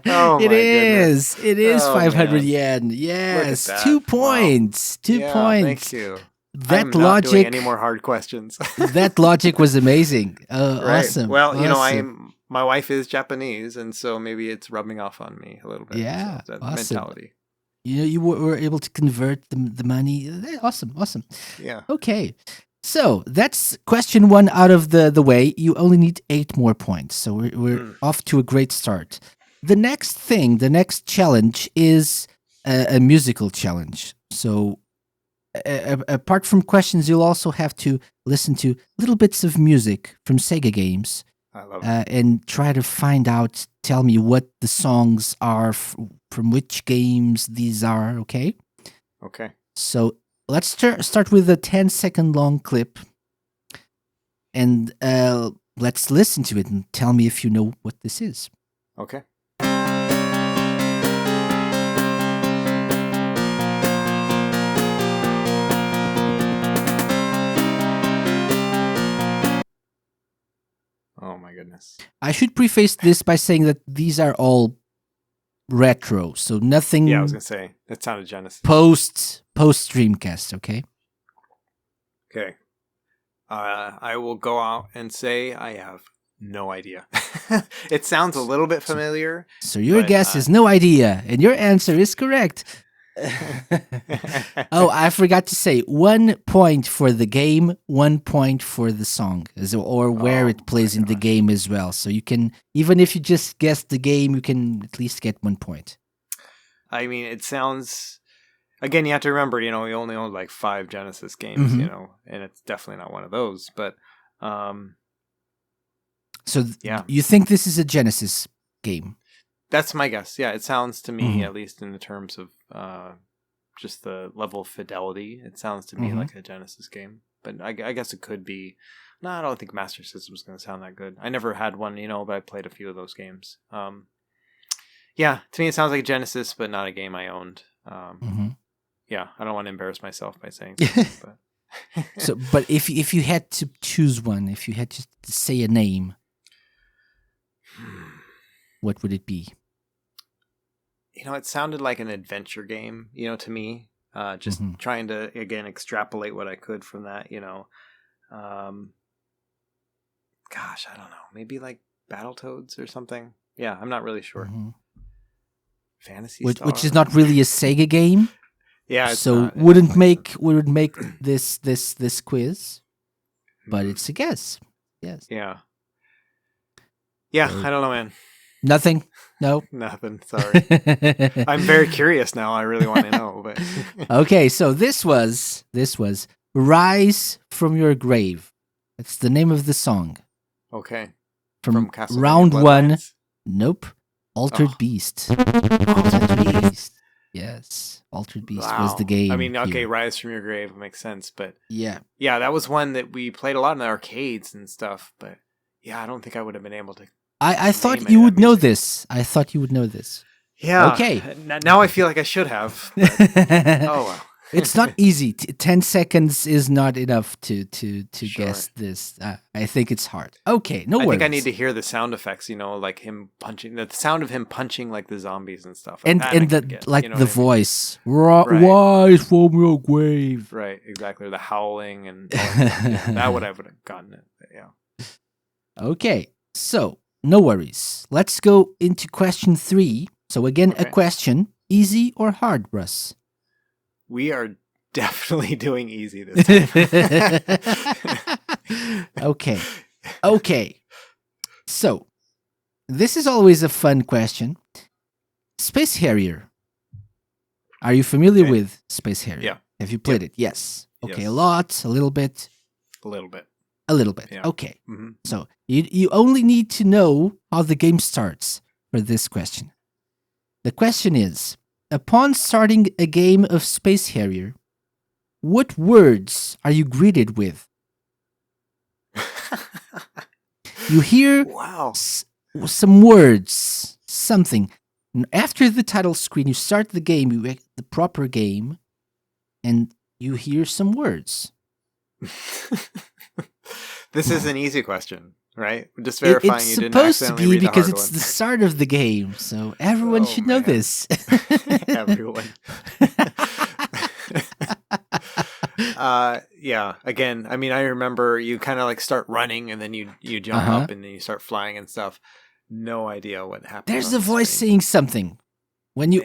S1: Oh my
S2: It is
S1: Oh,
S2: 500
S1: man.
S2: yen.
S1: Look at
S2: Yes.
S1: that.
S2: 2
S1: Wow.
S2: points. 2
S1: Yeah,
S2: points.
S1: thank you.
S2: That
S1: I'm not doing
S2: logic
S1: any more hard questions.
S2: that logic was amazing.
S1: Right.
S2: Awesome.
S1: Well,
S2: Awesome.
S1: my wife is Japanese, and so maybe it's rubbing off on me a little bit.
S2: Yeah.
S1: So that
S2: Awesome.
S1: mentality.
S2: You were able to convert the money. Awesome. Awesome.
S1: Yeah.
S2: Okay. So that's question 1 out of the way. You only need 8 more points. So we're off to a great start. The next challenge is a musical challenge. So apart from questions, you'll also have to listen to little bits of music from Sega games
S1: I love it.
S2: and try to tell me what the songs are from which games these are, okay?
S1: Okay.
S2: So let's start with a 10-second long clip and let's listen to it and tell me if you know what this is.
S1: Okay. Oh my goodness.
S2: I should preface this by saying that these are all retro, so nothing
S1: Yeah, I was gonna say that sounded Genesis.
S2: post Dreamcast, okay?
S1: Okay. I will go out and say I have no idea. It sounds a little bit familiar.
S2: So your
S1: But,
S2: guess is no idea, and your answer is correct. Oh, I forgot to say 1 point for the game, 1 point for the song, or where
S1: Oh
S2: it plays
S1: my
S2: in the
S1: gosh.
S2: game as well. So you can, even if you just guessed the game, you can at least get 1 point.
S1: I mean, it sounds. Again, you have to remember, we only own like 5 Genesis games,
S2: Mhm.
S1: and it's definitely not one of those. But,
S2: So
S1: yeah,
S2: you think this is a Genesis game?
S1: that's my guess. Yeah, it sounds to me,
S2: Mhm.
S1: at least in the terms of just the level of fidelity, it sounds to me
S2: Mhm.
S1: like a Genesis game. But I guess it could be. No, I don't think Master System is going to sound that good. I never had one, but I played a few of those games. Yeah, to me it sounds like Genesis, but not a game I owned.
S2: Mhm.
S1: Yeah, I don't want to embarrass myself by saying something, but
S2: So, but if you had to choose one, if you had to say a name, what would it be?
S1: it sounded like an adventure game, to me. Just
S2: Mhm.
S1: trying to again extrapolate what I could from that, Gosh, I don't know. Maybe like Battletoads or something. Yeah, I'm not really sure.
S2: Mhm.
S1: Fantasy
S2: Which is
S1: Star.
S2: not really a Sega game,
S1: Yeah, it's
S2: so
S1: not. It doesn't make sense.
S2: wouldn't make this quiz, but
S1: Mhm.
S2: it's a guess. Yes.
S1: Yeah. Yeah,
S2: So
S1: I don't know, man.
S2: nothing. No.
S1: Nothing. Sorry. I'm very curious now. I really want to know, but
S2: Okay, so this was "Rise from Your Grave." That's the name of the song
S1: okay.
S2: from
S1: Castlevania
S2: round one.
S1: Bloodlines?
S2: Nope, Altered
S1: Oh.
S2: Beast.
S1: Altered Beast.
S2: Yes, Altered Beast was
S1: Wow.
S2: the game.
S1: I mean, okay,
S2: here.
S1: Rise from Your Grave makes sense, but
S2: Yeah.
S1: yeah, that was one that we played a lot in the arcades and stuff, but yeah, I don't think I would have been able to.
S2: I
S1: name
S2: thought
S1: any
S2: you
S1: of
S2: would
S1: that
S2: know
S1: music.
S2: this. I thought you would know this.
S1: Yeah.
S2: Okay.
S1: Now I feel like I should have. But, oh well.
S2: It's not easy. 10 seconds is not enough to
S1: Sure.
S2: guess this. I think it's hard. Okay, no
S1: I
S2: worries.
S1: think I need to hear the sound effects, like him punching, the sound of him punching like the zombies and stuff. Like
S2: and
S1: that
S2: and
S1: I
S2: the
S1: can get,
S2: like
S1: you know
S2: the
S1: what I mean?
S2: voice.
S1: Right.
S2: Rise from your grave.
S1: Right, exactly. Or the howling and all that stuff. Yeah, that would have gotten it. But yeah.
S2: Okay, so no worries. Let's go into question 3. So again, a
S1: Okay.
S2: question: easy or hard, Russ?
S1: We are definitely doing easy this time.
S2: Okay. So, this is always a fun question. Space Harrier. Are you familiar
S1: Okay.
S2: with Space Harrier?
S1: Yeah.
S2: Have you played it? Yes. Okay,
S1: Yes.
S2: a lot, a little bit,
S1: A little bit.
S2: a little bit.
S1: Yeah.
S2: Okay.
S1: Hmm.
S2: So, you only need to know how the game starts for this question. The question is, upon starting a game of Space Harrier, what words are you greeted with? You hear
S1: Wow.
S2: some words, something. After the title screen, you start the game, the proper game, and you hear some words.
S1: This is an easy question, right? Just verifying
S2: It's
S1: you didn't
S2: supposed to
S1: accidentally
S2: be
S1: read the
S2: because
S1: hard
S2: it's
S1: one.
S2: the start of the game, so everyone
S1: Oh,
S2: should know
S1: man.
S2: this.
S1: Everyone. Yeah. Again, I mean, I remember you kind of like start running and then you jump
S2: Uh-huh.
S1: up and then you start flying and stuff. No idea what happened.
S2: There's
S1: on
S2: a
S1: the
S2: voice
S1: screen.
S2: saying something. When you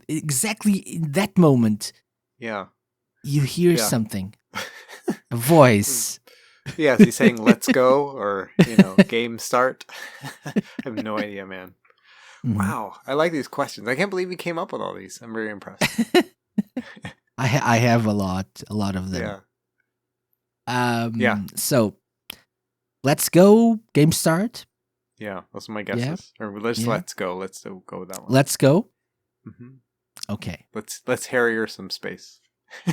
S2: exactly in that moment,
S1: Yeah.
S2: you hear
S1: Yeah.
S2: something. A voice.
S1: Yeah. Is he saying "Let's go" or "Game start"? I have no idea, man.
S2: Mhm.
S1: Wow, I like these questions. I can't believe you came up with all these. I'm very impressed.
S2: I have a lot of them.
S1: Yeah. Yeah.
S2: So let's go. Game start.
S1: Yeah. Those are my
S2: Yeah.
S1: guesses. Or let's
S2: Yeah.
S1: let's go. Let's go with that one.
S2: Let's go.
S1: Mhm.
S2: Okay.
S1: Let's harrier some space.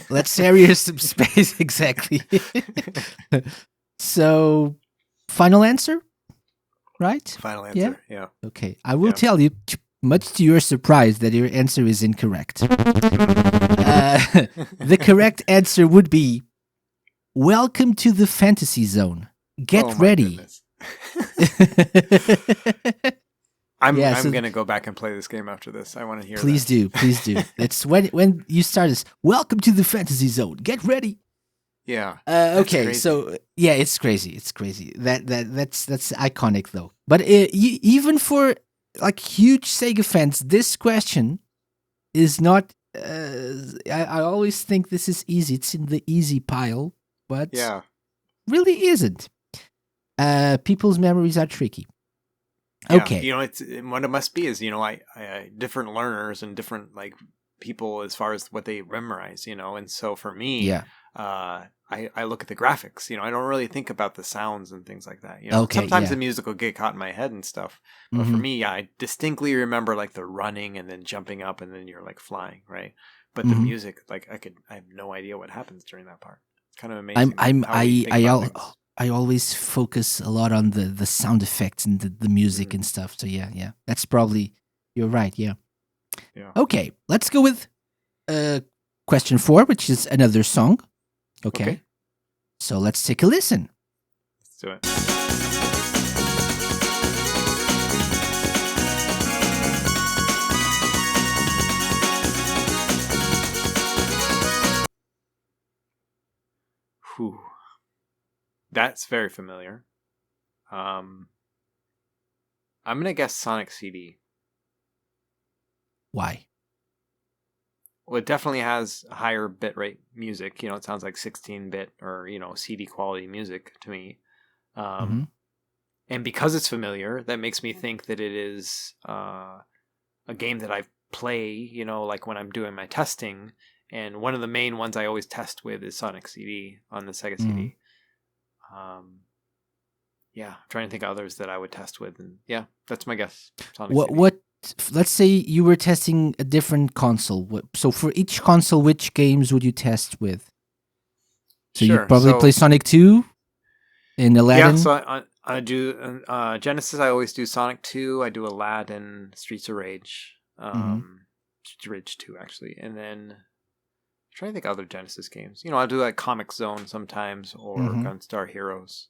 S2: Let's Harrier some space. Exactly. So, final answer, right?
S1: Final answer. Yeah.
S2: Okay. I will
S1: Yeah.
S2: tell you, much to your surprise, that your answer is incorrect. The correct answer would be, "Welcome to the fantasy zone. Get
S1: Oh my
S2: ready."
S1: goodness. I'm
S2: Yeah, so-
S1: gonna go back and play this game after this. I want to hear.
S2: Please
S1: that.
S2: do. Please do. It's when you start this, "Welcome to the fantasy zone. Get ready."
S1: Yeah.
S2: Okay,
S1: crazy.
S2: so yeah, it's crazy. It's crazy. That's iconic though. But even for like huge Sega fans, this question is not. I always think this is easy. It's in the easy pile, but
S1: Yeah.
S2: really isn't. People's memories are tricky.
S1: Yeah.
S2: Okay.
S1: It's what it must be is I different learners and different like people as far as what they memorize. And so for me,
S2: Yeah.
S1: I look at the graphics. I don't really think about the sounds and things like that.
S2: Okay,
S1: Sometimes
S2: yeah.
S1: the music will get caught in my head and stuff. But for
S2: Mhm.
S1: me, yeah, I distinctly remember like the running and then jumping up and then you're like flying, right? But the
S2: Mhm.
S1: music, like I have no idea what happens during that part. It's kind of amazing.
S2: I'm
S1: how we think about things.
S2: I always focus a lot on the sound effects and the music and stuff. So yeah, that's probably You're right. Yeah.
S1: Yeah.
S2: Okay, let's go with question 4, which is another song. Okay. So let's take a listen.
S1: Let's do it. Whew. That's very familiar. I'm gonna guess Sonic CD.
S2: Why?
S1: Well, it definitely has higher bitrate music. It sounds like 16-bit or CD quality music to me.
S2: Mhm.
S1: And because it's familiar, that makes me think that it is a game that I play. Like when I'm doing my testing. And one of the main ones I always test with is Sonic CD on the Sega CD. Yeah, I'm trying to think of others that I would test with, and yeah, that's my guess. Sonic CD.
S2: What? Let's say you were testing a different console. So for each console, which games would you test with? So you
S1: Sure.
S2: probably play Sonic 2 and Aladdin.
S1: Yeah, so I do Genesis. I always do Sonic 2. I do Aladdin, Streets of Rage, Streets of Rage 2 actually, and then I'm trying to think of other Genesis games. I'll do like Comic Zone sometimes or Gunstar Heroes.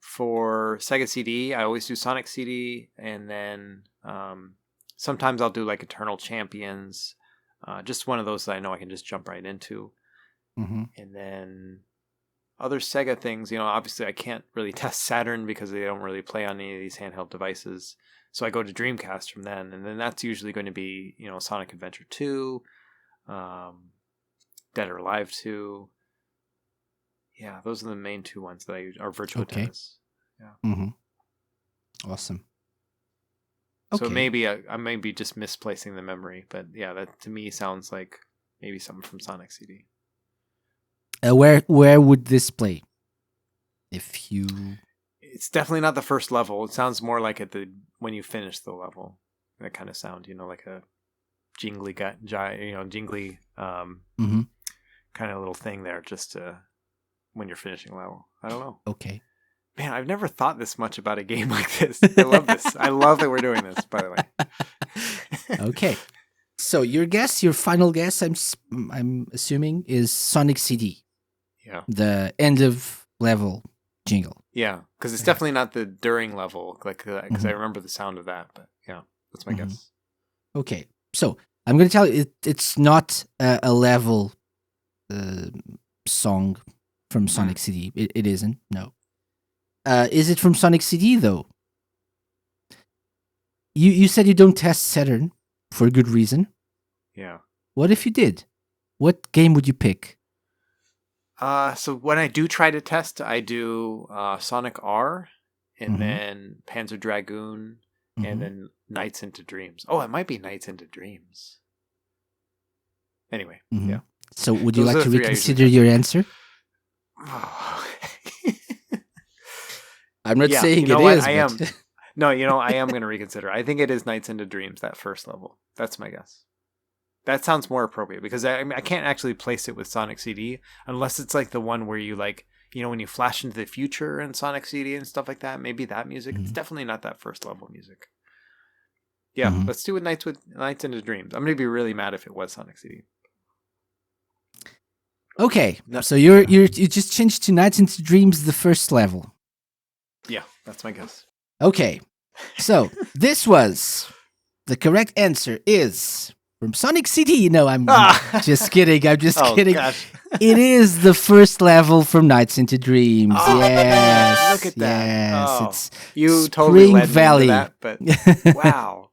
S1: For Sega CD, I always do Sonic CD, and then sometimes I'll do like Eternal Champions, just one of those that I know I can just jump right into. And then other Sega things, obviously I can't really test Saturn because they don't really play on any of these handheld devices. So I go to Dreamcast from then, and then that's usually going to be, Sonic Adventure 2, Dead or Alive 2. Yeah, those are the main two ones that I use, or Virtua Tennis. Yeah.
S2: Awesome.
S1: So maybe I may be just misplacing the memory, but yeah, that to me sounds like maybe something from Sonic CD.
S2: Where would this play? If you,
S1: it's definitely not the first level. It sounds more like when you finish the level. That kind of sound, like a jingly jingly kind of little thing there, just to when you're finishing a level. I don't know.
S2: Okay.
S1: Man, I've never thought this much about a game like this. I love this. I love that we're doing this, by the way.
S2: Okay. So your final guess, I'm assuming, is Sonic CD.
S1: Yeah.
S2: The end of level jingle.
S1: Yeah, because it's definitely not the during level, because I remember the sound of that. But yeah, that's my guess.
S2: Okay. So I'm going to tell you, it's not a level song from Sonic CD. It isn't. No. Is it from Sonic CD though? You said you don't test Saturn for a good reason.
S1: Yeah.
S2: What if you did? What game would you pick?
S1: So when I do try to test, I do Sonic R, and then Panzer Dragoon, and then Nights into Dreams. Oh, it might be Nights into Dreams. Anyway, yeah.
S2: So would you
S1: Those
S2: like
S1: are
S2: to
S1: the three I
S2: reconsider
S1: usually
S2: your answer? I'm not saying it is.
S1: I am. No, I am going to reconsider. I think it is Nights into Dreams, that first level. That's my guess. That sounds more appropriate because I can't actually place it with Sonic CD unless it's like the one where you when you flash into the future in Sonic CD and stuff like that. Maybe that music. It's definitely not that first level music. Yeah, let's do it Nights into Dreams. I'm going to be really mad if it was Sonic CD.
S2: Okay, so you just changed to Nights into Dreams, the first level.
S1: Yeah, that's my guess.
S2: Okay, so this was the correct answer is from Sonic CD. No, I'm just kidding. I'm just kidding.
S1: Gosh.
S2: It is the first level from Nights into Dreams. Yes,
S1: look at that.
S2: Yes, it's
S1: you totally led
S2: Valley.
S1: me into that, but wow.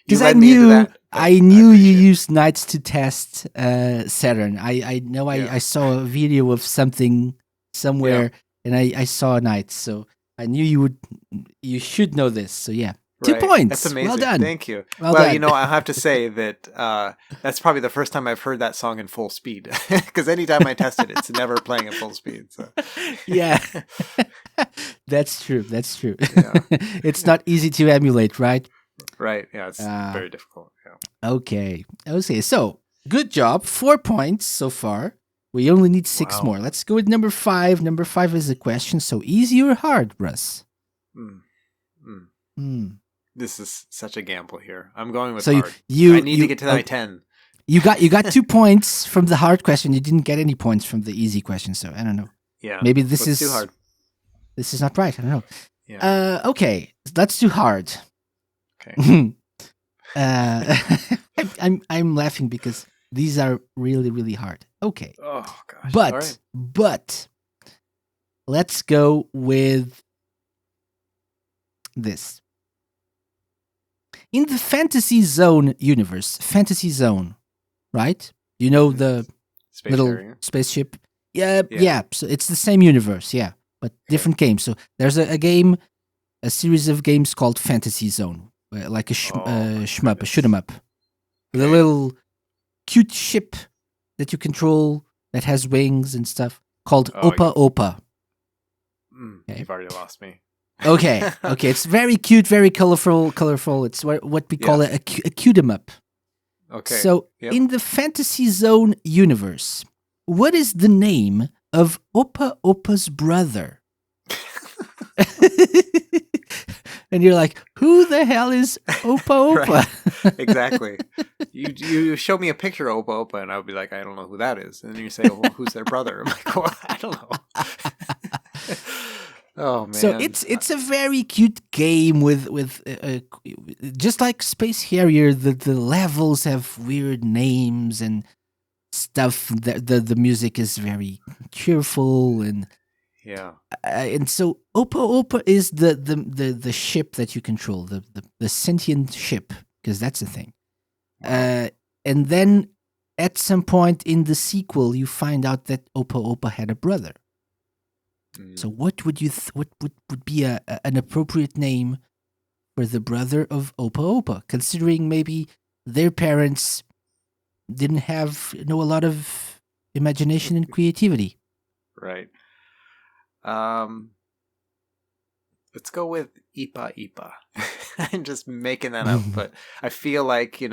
S2: Because I knew you used Nights to test Saturn. I know I saw a video of something somewhere, and I saw Nights, so I knew you should know this. So yeah, 2 points.
S1: That's amazing.
S2: Well done.
S1: Thank you.
S2: Well done.
S1: I have to say that that's probably the first time I've heard that song in full speed. Because anytime I test it, it's never playing at full speed. So.
S2: Yeah, that's true. That's true.
S1: Yeah.
S2: It's not easy to emulate, right?
S1: Right. Yeah, it's very difficult. Yeah.
S2: Okay. So good job. 4 points so far. We only need 6 more. Let's go with number 5. Number 5 is a question. So easy or hard, Russ?
S1: This is such a gamble here. I'm going with
S2: So
S1: hard. I need to get to my 10.
S2: You got 2 points from the hard question. You didn't get any points from the easy question. So I don't know.
S1: Yeah.
S2: Maybe this is
S1: too hard.
S2: This is not right. I don't know.
S1: Yeah.
S2: Okay, let's do hard.
S1: Okay.
S2: I'm laughing because these are really, really hard. Okay.
S1: Oh gosh.
S2: But
S1: All right.
S2: but let's go with this. In the Fantasy Zone universe, Fantasy Zone, right? You know the
S1: Space
S2: little
S1: area.
S2: spaceship? Yeah.
S1: Yeah.
S2: So it's the same universe, yeah, but different games. So there's a game, a series of games called Fantasy Zone, like a shmup, a shoot 'em up. With a little cute ship that you control that has wings and stuff called Opa Opa.
S1: Okay. You've already lost me.
S2: Okay. It's very cute, very colorful. It's what we call a cute 'em up.
S1: Okay.
S2: So in the Fantasy Zone universe, what is the name of Opa Opa's brother? And you're like, who the hell is Opa Opa?
S1: Right. Exactly. You show me a picture of Opa Opa, and I would be like, I don't know who that is. And then you say, well, who's their brother? I'm like, well, I don't know. Oh man!
S2: So it's a very cute game with just like Space Harrier. The levels have weird names and stuff. The music is very cheerful and and so Opa Opa is the ship that you control, the sentient ship, because that's the thing. And then at some point in the sequel, you find out that Opa Opa had a brother. So what would what would be an appropriate name for the brother of Opa Opa, considering maybe their parents didn't have a lot of imagination and creativity?
S1: Right. Let's go with Ipa Ipa. I'm just making that up, but I feel like, they're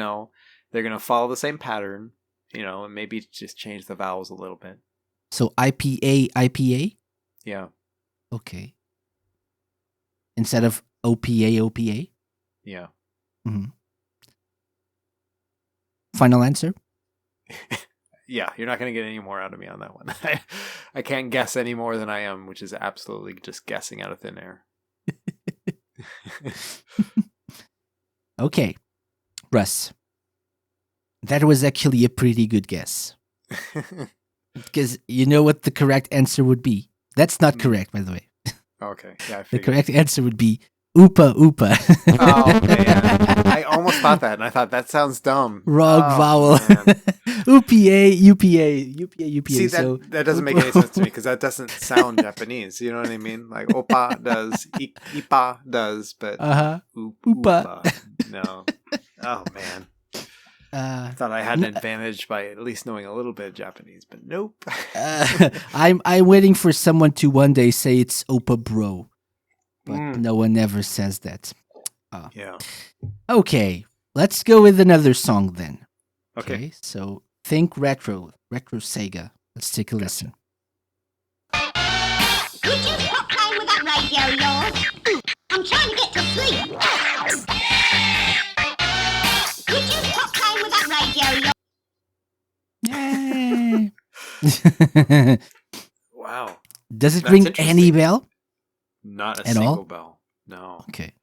S1: going to follow the same pattern, and maybe just change the vowels a little bit.
S2: So IPA?
S1: Yeah.
S2: Okay. Instead of OPA?
S1: Yeah.
S2: Mm-hmm. Final answer?
S1: Yeah, you're not going to get any more out of me on that one. I can't guess any more than I am, which is absolutely just guessing out of thin air.
S2: Okay. Russ. That was actually a pretty good guess. Because you know what the correct answer would be? That's not correct, by the way.
S1: Okay. Yeah, I
S2: the
S1: figured.
S2: correct answer would be Oopa Oopa.
S1: Oh, okay, yeah. I almost thought that, and I thought that sounds dumb.
S2: Wrong vowel. UPA, UPA, UPA, UPA.
S1: See,
S2: so,
S1: that doesn't make any sense to me because that doesn't sound Japanese. You know what I mean? Like Opa does, Ipa does, but
S2: Oopa.
S1: No. Oh, man. I thought I had an advantage by at least knowing a little bit of Japanese, but nope.
S2: I'm waiting for someone to one day say it's Opa Bro, but no one ever says that.
S1: Yeah.
S2: Okay, let's go with another song then.
S1: Okay.
S2: So think retro Sega. Let's take a listen.
S5: Could you stop playing with that radio of yours? I'm trying to get to sleep. Could you stop playing with that radio of yours?
S2: Yay!
S1: Wow.
S2: Does it ring any bell?
S1: Not a
S2: At
S1: single
S2: all?
S1: bell. No.
S2: Okay.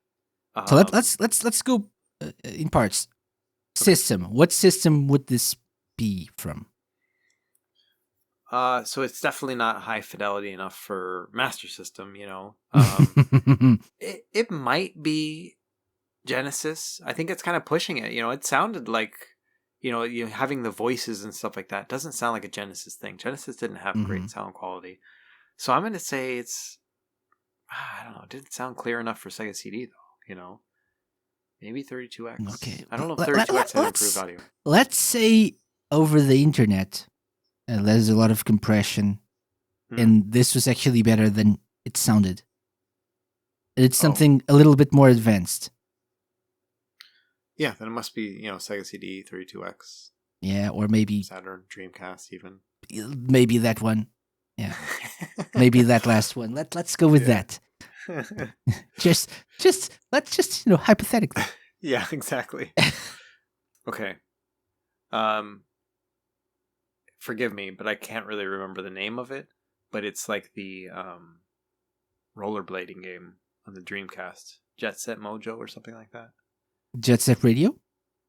S2: So let's go in parts. System. What system would this be from?
S1: So it's definitely not high fidelity enough for Master System, it might be Genesis. I think it's kind of pushing it. It sounded like, you having the voices and stuff like that doesn't sound like a Genesis thing. Genesis didn't have great sound quality. So I'm going to say it's, I don't know, it didn't sound clear enough for Sega CD though, Maybe 32X.
S2: Okay.
S1: I don't know if 32X had improved audio.
S2: Let's say over the internet, there's a lot of compression, and this was actually better than it sounded. It's something a little bit more advanced.
S1: Yeah, then it must be, Sega CD, 32X.
S2: Yeah, or maybe
S1: Saturn, Dreamcast even.
S2: Maybe that one. Yeah. Maybe that last one. Let's go with that. just let's just hypothetically.
S1: Yeah, exactly. Okay. Forgive me, but I can't really remember the name of it. But it's like the rollerblading game on the Dreamcast, Jet Set Mojo or something like that.
S2: Jet Set Radio.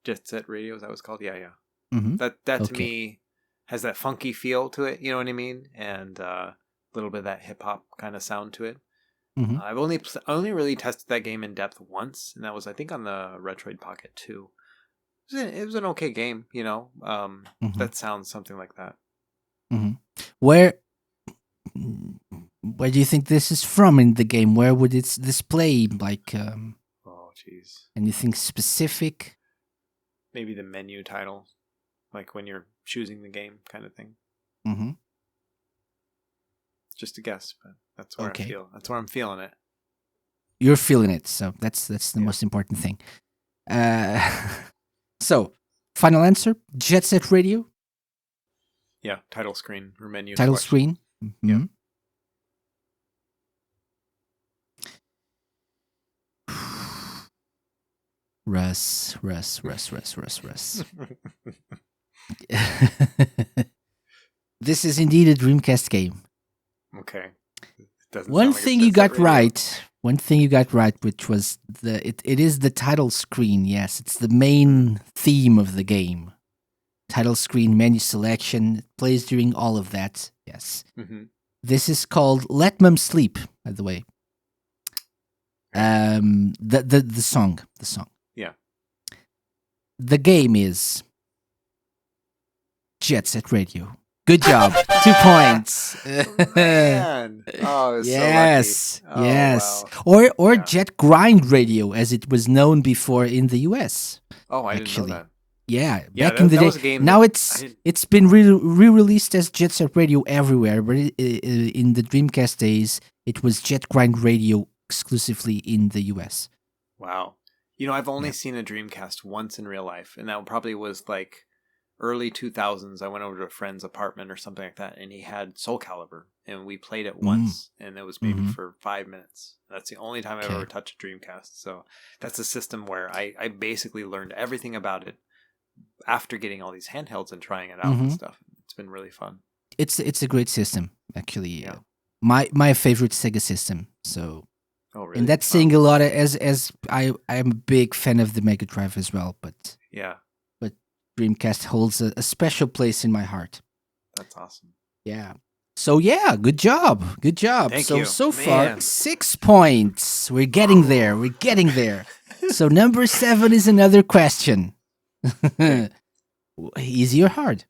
S1: Jet Set Radio, is that what it's called? Yeah.
S2: Mm-hmm.
S1: That to
S2: Okay.
S1: me has that funky feel to it. You know what I mean? And a little bit of that hip hop kind of sound to it.
S2: Mm-hmm.
S1: I've only really tested that game in depth once, and that was I think on the Retroid Pocket 2. It was an okay game,
S2: Mm-hmm.
S1: That sounds something like that.
S2: Mm-hmm. Where do you think this is from in the game? Where would it display? Like
S1: Oh, jeez.
S2: anything specific?
S1: Maybe the menu title, like when you're choosing the game kind of thing.
S2: Mm-hmm.
S1: Just a guess, but that's where
S2: Okay.
S1: I feel. That's where I'm feeling it.
S2: You're feeling it, so that's the most important thing. So, final answer: Jet Set Radio,
S1: Yeah, title screen or menu.
S2: title
S1: selection.
S2: screen. Mhm. Russ. This is indeed a Dreamcast game.
S1: Okay. It doesn't
S2: One
S1: sound like
S2: thing
S1: it's
S2: you
S1: Jet
S2: got
S1: Set Radio.
S2: right. One thing you got right, which was it is the title screen. Yes, it's the main theme of the game. Title screen, menu selection, it plays during all of that. Yes.
S1: Mm-hmm.
S2: This is called Let Mum Sleep, by the way. The song.
S1: Yeah.
S2: The game is Jet Set Radio. Good job. 2 points.
S1: Man. Oh, I was
S2: Yes.
S1: so lucky. Oh,
S2: Yes.
S1: wow.
S2: Or
S1: Yeah.
S2: Jet Grind Radio, as it was known before in the US.
S1: Oh, I didn't
S2: Actually.
S1: know that.
S2: Yeah,
S1: Yeah,
S2: back in the
S1: that
S2: day.
S1: was a game
S2: Now
S1: that
S2: it's
S1: I didn't-
S2: it's been re-released as Jet Set Radio everywhere, but in the Dreamcast days, it was Jet Grind Radio exclusively in the US.
S1: Wow. I've only
S2: Yeah.
S1: seen a Dreamcast once in real life, and that probably was like early 2000s. I went over to a friend's apartment or something like that, and he had Soul Calibur, and we played it once, and it was maybe
S2: Mhm.
S1: for 5 minutes. That's the only time I've
S2: Okay.
S1: ever touched a Dreamcast. So that's a system where I basically learned everything about it after getting all these handhelds and trying it out and
S2: Mhm.
S1: stuff. It's been really fun.
S2: It's a great system, actually.
S1: Yeah.
S2: My favorite Sega system. So,
S1: Oh, really?
S2: and that's
S1: Wow.
S2: saying a lot. As I'm a big fan of the Mega Drive as well, but
S1: Yeah,
S2: Dreamcast holds a special place in my heart.
S1: that's awesome.
S2: Yeah. So yeah, good job.
S1: Thank
S2: so
S1: you.
S2: so far
S1: Man.
S2: 6 points. We're getting there. So number 7 is another question. Easy or hard?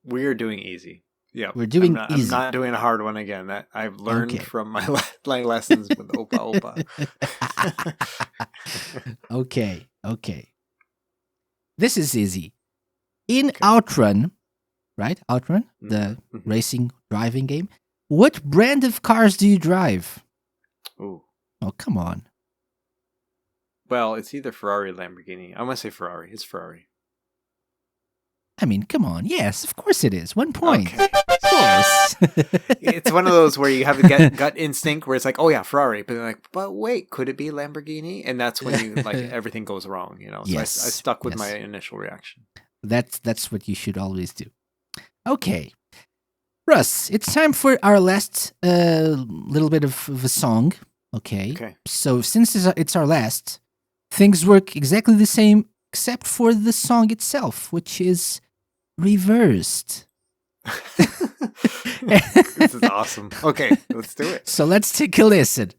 S1: We're doing easy. Yeah,
S2: We're doing
S1: I'm
S2: easy.
S1: not doing a hard one again. That I've learned
S2: Okay.
S1: from my my lessons with Opa Opa.
S2: Okay. This is easy. In Outrun, right? Outrun, the
S1: Mhm.
S2: racing driving game. What brand of cars do you drive?
S1: Ooh.
S2: Oh, come on.
S1: Well, it's either Ferrari or Lamborghini. I'm gonna say Ferrari. It's Ferrari.
S2: I mean, come on. Yes, of course it is. 1 point.
S1: Okay.
S2: Of course.
S1: It's one of those where you have a gut instinct where it's like, oh yeah, Ferrari, but then like, but wait, could it be Lamborghini? And that's when you like everything goes wrong, So
S2: Yes,
S1: I stuck with
S2: yes.
S1: my initial reaction.
S2: That's what you should always do. Okay. Russ, it's time for our last little bit of a song. Okay.
S1: Okay.
S2: So since it's our last, things work exactly the same except for the song itself, which is reversed.
S1: This is awesome. Okay, let's do it.
S2: So let's take a listen.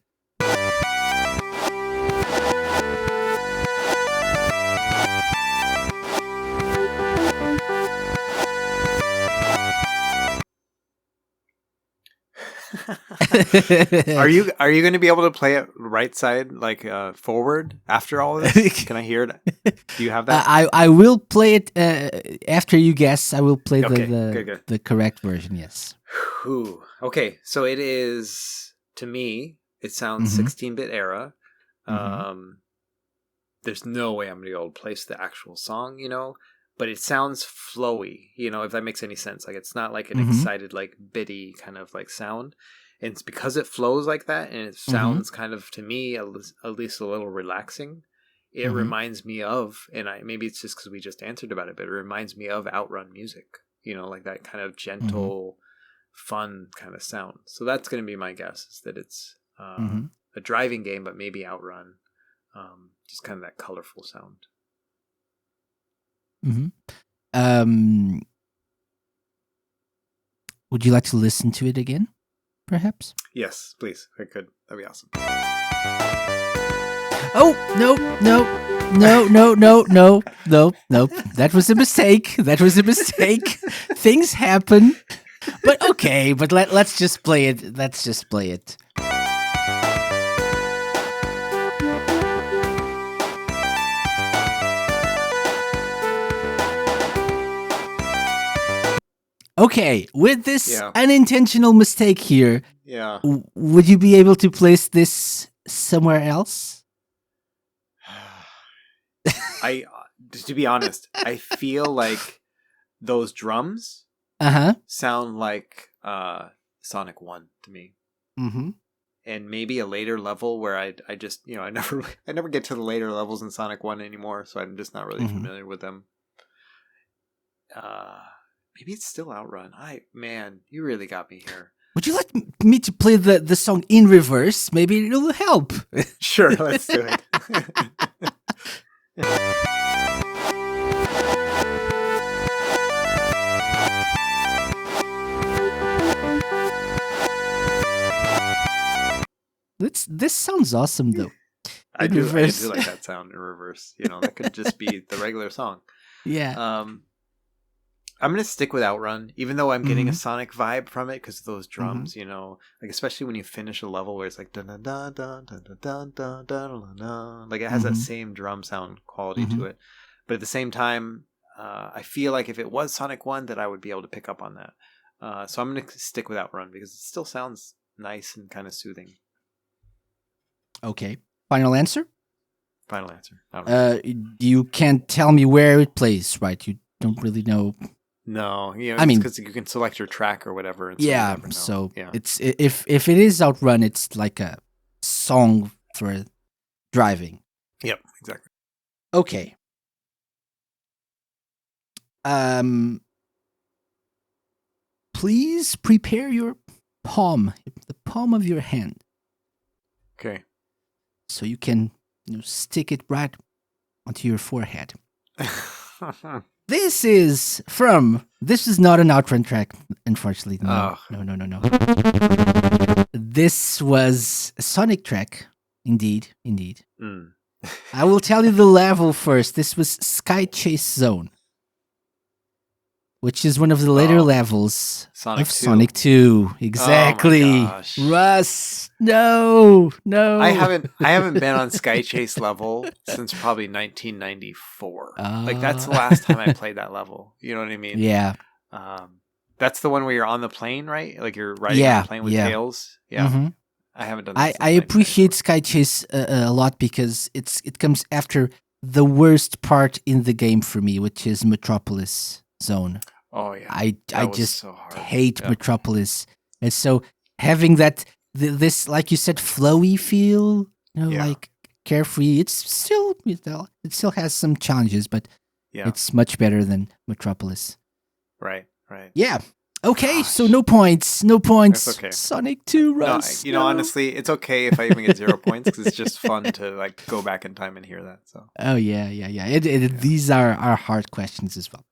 S1: Are you going to be able to play it right side, like forward after all of this? Can I hear it? Do you have that?
S2: I will play it after you guess. I will play
S1: Okay,
S2: the
S1: good.
S2: the correct version. Yes.
S1: Whew. Okay, so it is, to me, it sounds
S2: Mhm.
S1: 16-bit era.
S2: Mhm.
S1: There's no way I'm going to be able to place the actual song, but it sounds flowy, if that makes any sense. Like, it's not like an
S2: Mhm.
S1: excited, like, bitty kind of like sound. And it's because it flows like that, and it sounds kind of, to me, at least a little relaxing. It reminds me of, and maybe it's just because we just answered about it, but it reminds me of Outrun music. Like that kind of gentle, fun kind of sound. So that's going to be my guess, is that it's a driving game, but maybe Outrun. Just kind of that colorful sound.
S2: Would you like to listen to it again, perhaps?
S1: Yes, please. If I could. That'd be awesome.
S2: Oh, no. That was a mistake. Things happen. But okay, but let's just play it. Okay, with this unintentional mistake here, would you be able to place this somewhere else?
S1: To be honest, I feel like those drums sound like Sonic 1 to me. And maybe a later level where I just, I never get to the later levels in Sonic 1 anymore, so I'm just not really familiar with them. Maybe it's still Outrun. Man, you really got me here.
S2: Would you like me to play the song in reverse? Maybe it'll help.
S1: Sure, let's do it.
S2: This sounds awesome, though.
S1: I do like that sound in reverse. That could just be the regular song.
S2: Yeah.
S1: I'm going to stick with Outrun, even though I'm getting a Sonic vibe from it because of those drums, like especially when you finish a level where it's like dun dun dun dun dun dun dun dun dun, like it has that same drum sound quality to it. But at the same time, I feel like if it was Sonic 1, that I would be able to pick up on that. So I'm going to stick with Outrun because it still sounds nice and kind of soothing.
S2: Okay. Final answer?
S1: Final answer.
S2: You can't tell me where it plays, right? You don't really know.
S1: No, I mean, because you can select your track or whatever. And
S2: so it's if it is Outrun, it's like a song for driving.
S1: Yep, exactly.
S2: Okay. Please prepare your palm, the palm of your hand.
S1: Okay.
S2: So you can stick it right onto your forehead. This is not an Outrun track, unfortunately. No. This was a Sonic track. Indeed. I will tell you the level first. This was Sky Chase Zone, which is one of the later levels of Sonic 2. Exactly.
S1: Oh my gosh.
S2: Russ, no.
S1: I haven't been on Sky Chase level since probably 1994. Like that's the last time I played that level. You know what I mean?
S2: Yeah.
S1: That's the one where you're on the plane, right? Like you're riding on the plane with Tails. Yeah. I haven't done that.
S2: I appreciate Sky Chase a lot because it comes after the worst part in the game for me, which is Metropolis Zone.
S1: Oh yeah,
S2: I just hate Metropolis, and so having this like you said flowy feel, like carefree. It still has some challenges, but it's much better than Metropolis.
S1: Right.
S2: Yeah. Okay, so no points.
S1: That's okay.
S2: Sonic 2, Russ.
S1: No, honestly, it's okay if I even get 0 points because it's just fun to like go back in time and hear that. So.
S2: Oh yeah. These are hard questions as well.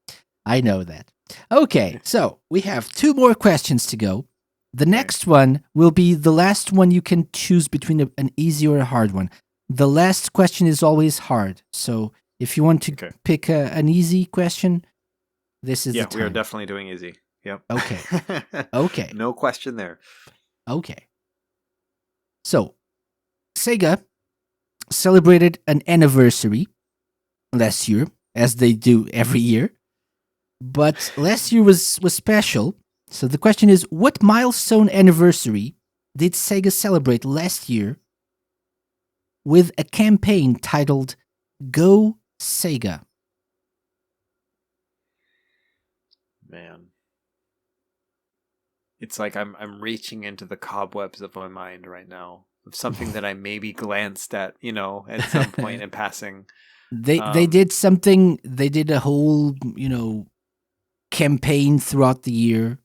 S2: I know that. Okay, so we have 2 more questions to go. The next one will be the last one. You can choose between an easy or a hard one. The last question is always hard. So if you want to pick an easy question, this is the time.
S1: We are definitely doing easy. Yep.
S2: Okay.
S1: No question there.
S2: Okay. So, Sega celebrated an anniversary last year, as they do every year. But last year was special. So the question is, what milestone anniversary did Sega celebrate last year with a campaign titled Go Sega?
S1: Man. it's like I'm reaching into the cobwebs of my mind right now of something that I maybe glanced at, at some point in passing.
S2: They did something. They did a whole campaign throughout the year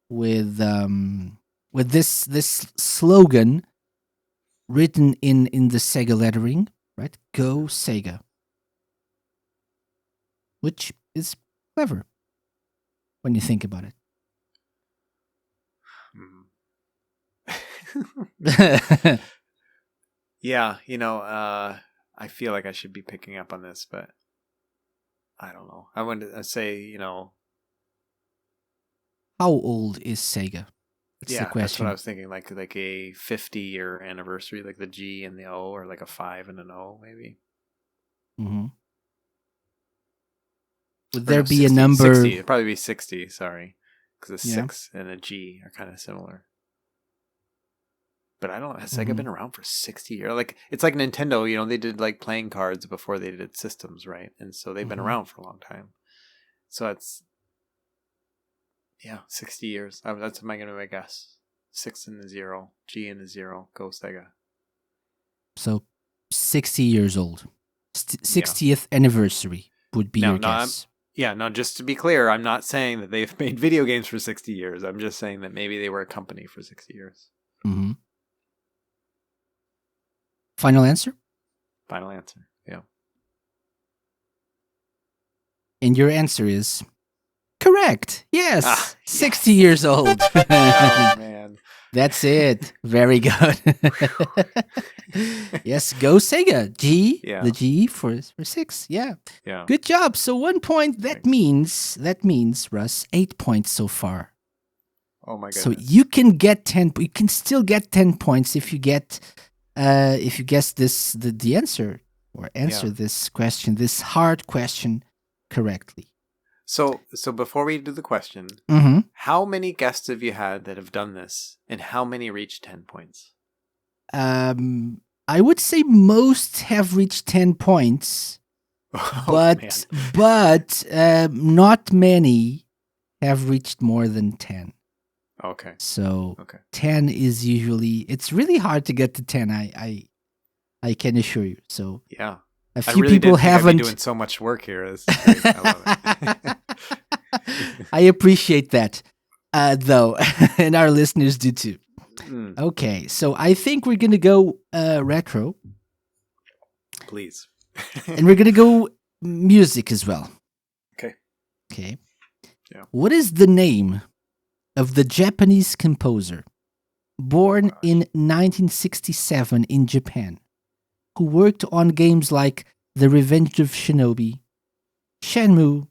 S2: with this slogan written in the Sega lettering, right? Go Sega, which is clever when you think about it.
S1: Yeah, I feel like I should be picking up on this, but I don't know. I want to say,
S2: How old is Sega? That's the
S1: yeah, that's
S2: question.
S1: what I was thinking. Like a 50-year anniversary, like the G and the O, or like a 5 and an O, maybe.
S2: Mm-hmm. Would
S1: Or
S2: there
S1: no,
S2: be
S1: 60,
S2: a number?
S1: 60. It'd probably be 60. Sorry, because a
S2: Yeah.
S1: 6 and a G are kind of similar. But I don't know. Has Sega been around for 60 years? Like, it's like Nintendo, they did like playing cards before they did systems, right? And so they've been around for a long time. So it's, 60 years. That's my going to guess. 6 and a 0, G and a 0, go Sega.
S2: So 60 years old. 60th anniversary would be your guess.
S1: Now just to be clear, I'm not saying that they've made video games for 60 years. I'm just saying that maybe they were a company for 60 years.
S2: Mm-hmm. Final answer?
S1: Final answer. Yeah.
S2: And your answer is correct. Yes.
S1: Yes.
S2: 60 years old.
S1: Oh, man.
S2: That's it. Very good. Yes, go Sega. G.
S1: Yeah.
S2: The G for 6. Yeah.
S1: Yeah.
S2: Good job. So 1 point. That means Russ, 8 points so far.
S1: Oh my goodness.
S2: So you can get 10. You can still get 10 points if you guess the answer or answer this question, this hard question correctly.
S1: So before we do the question, how many guests have you had that have done this, and how many reached 10 points?
S2: I would say most have reached 10 points, but not many have reached more than 10.
S1: Okay.
S2: So 10 is usually, it's really hard to get to 10. I can assure you. So
S1: yeah,
S2: a few people haven't.
S1: I'd be doing so much work here. I love it.
S2: I appreciate that, though, and our listeners do too. Okay, so I think we're gonna go retro.
S1: Please.
S2: And we're gonna go music as well.
S1: Okay.
S2: Yeah. What is the name of the Japanese composer born in 1967 in Japan, who worked on games like The Revenge of Shinobi, Shenmue,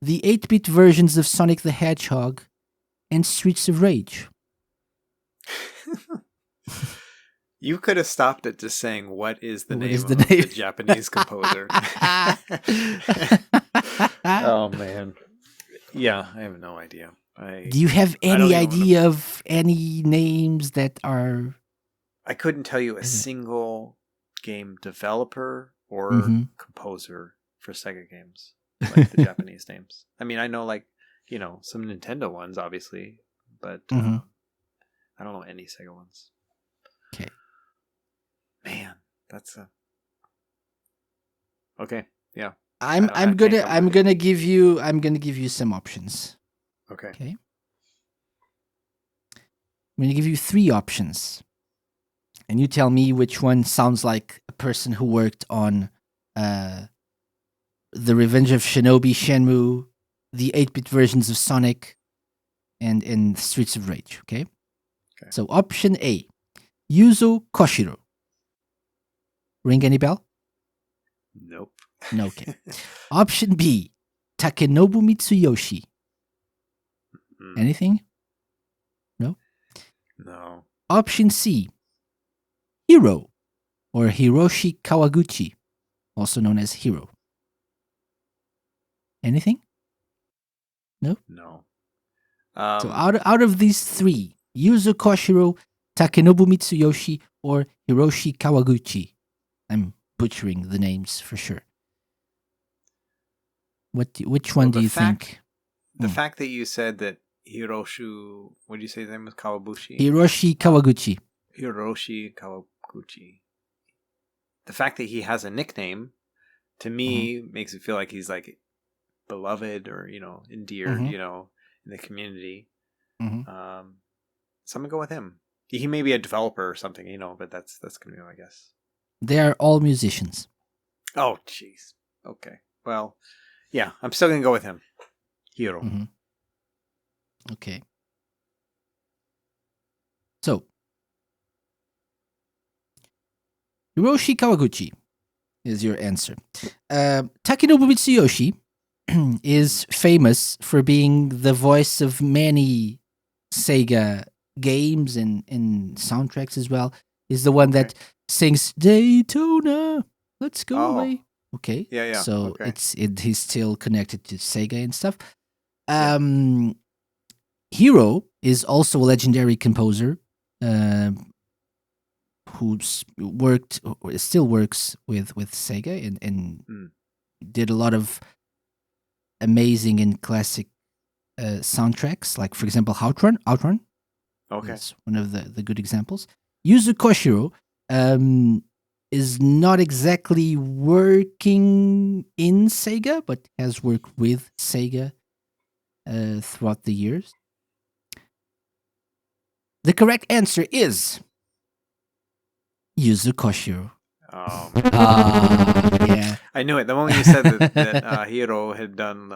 S2: the 8-bit versions of Sonic the Hedgehog, and Streets of Rage?
S1: You could have stopped at just saying, what is the name of
S2: name?
S1: the Japanese composer? Oh, man. Yeah, I have no idea.
S2: Do you have any idea of any names that are...
S1: I couldn't tell you a single game developer or composer for Sega games, like the Japanese names. I mean, I know some Nintendo ones, obviously, but I don't know any Sega ones.
S2: Okay.
S1: Man, that's okay. Yeah.
S2: I'm gonna give you some options.
S1: Okay.
S2: I'm gonna give you 3 options, and you tell me which one sounds like a person who worked on The Revenge of Shinobi, Shenmue, the 8-bit versions of Sonic, and Streets of Rage. Okay. So option A, Yuzo Koshiro. Ring any bell?
S1: Nope.
S2: No. Okay. Option B, Takenobu Mitsuyoshi. Anything? No?
S1: No.
S2: Option C, Hiro, or Hiroshi Kawaguchi, also known as Hiro. Anything? No?
S1: No.
S2: So out of these 3, Yuzo Koshiro, Takenobu Mitsuyoshi, or Hiroshi Kawaguchi. I'm butchering the names for sure. Which one do you think?
S1: The fact that you said that Hiroshu, what did you say his name was? Kawabushi?
S2: Hiroshi Kawaguchi.
S1: Hiroshi Kawaguchi. The fact that he has a nickname, to me, makes it feel like he's like beloved or, endeared, in the community. So I'm going to go with him. He may be a developer or something, but that's going to be my guess.
S2: They are all musicians.
S1: Oh, jeez. Okay. Well, yeah, I'm still going to go with him. Hiro.
S2: Okay. So, Hiroshi Kawaguchi is your answer. Takenobu Mitsuyoshi is famous for being the voice of many Sega games and soundtracks as well. He's the one that sings Daytona, let's go away. Okay.
S1: Yeah.
S2: So he's still connected to Sega and stuff. Hiro is also a legendary composer who still works with Sega and did a lot of amazing and classic soundtracks, like, for example, Outrun.
S1: Okay.
S2: It's one of the good examples. Yuzo Koshiro is not exactly working in Sega, but has worked with Sega throughout the years. The correct answer is Yuzo Koshiro.
S1: Oh.
S2: Yeah.
S1: I knew it. The moment you said that Hiro had done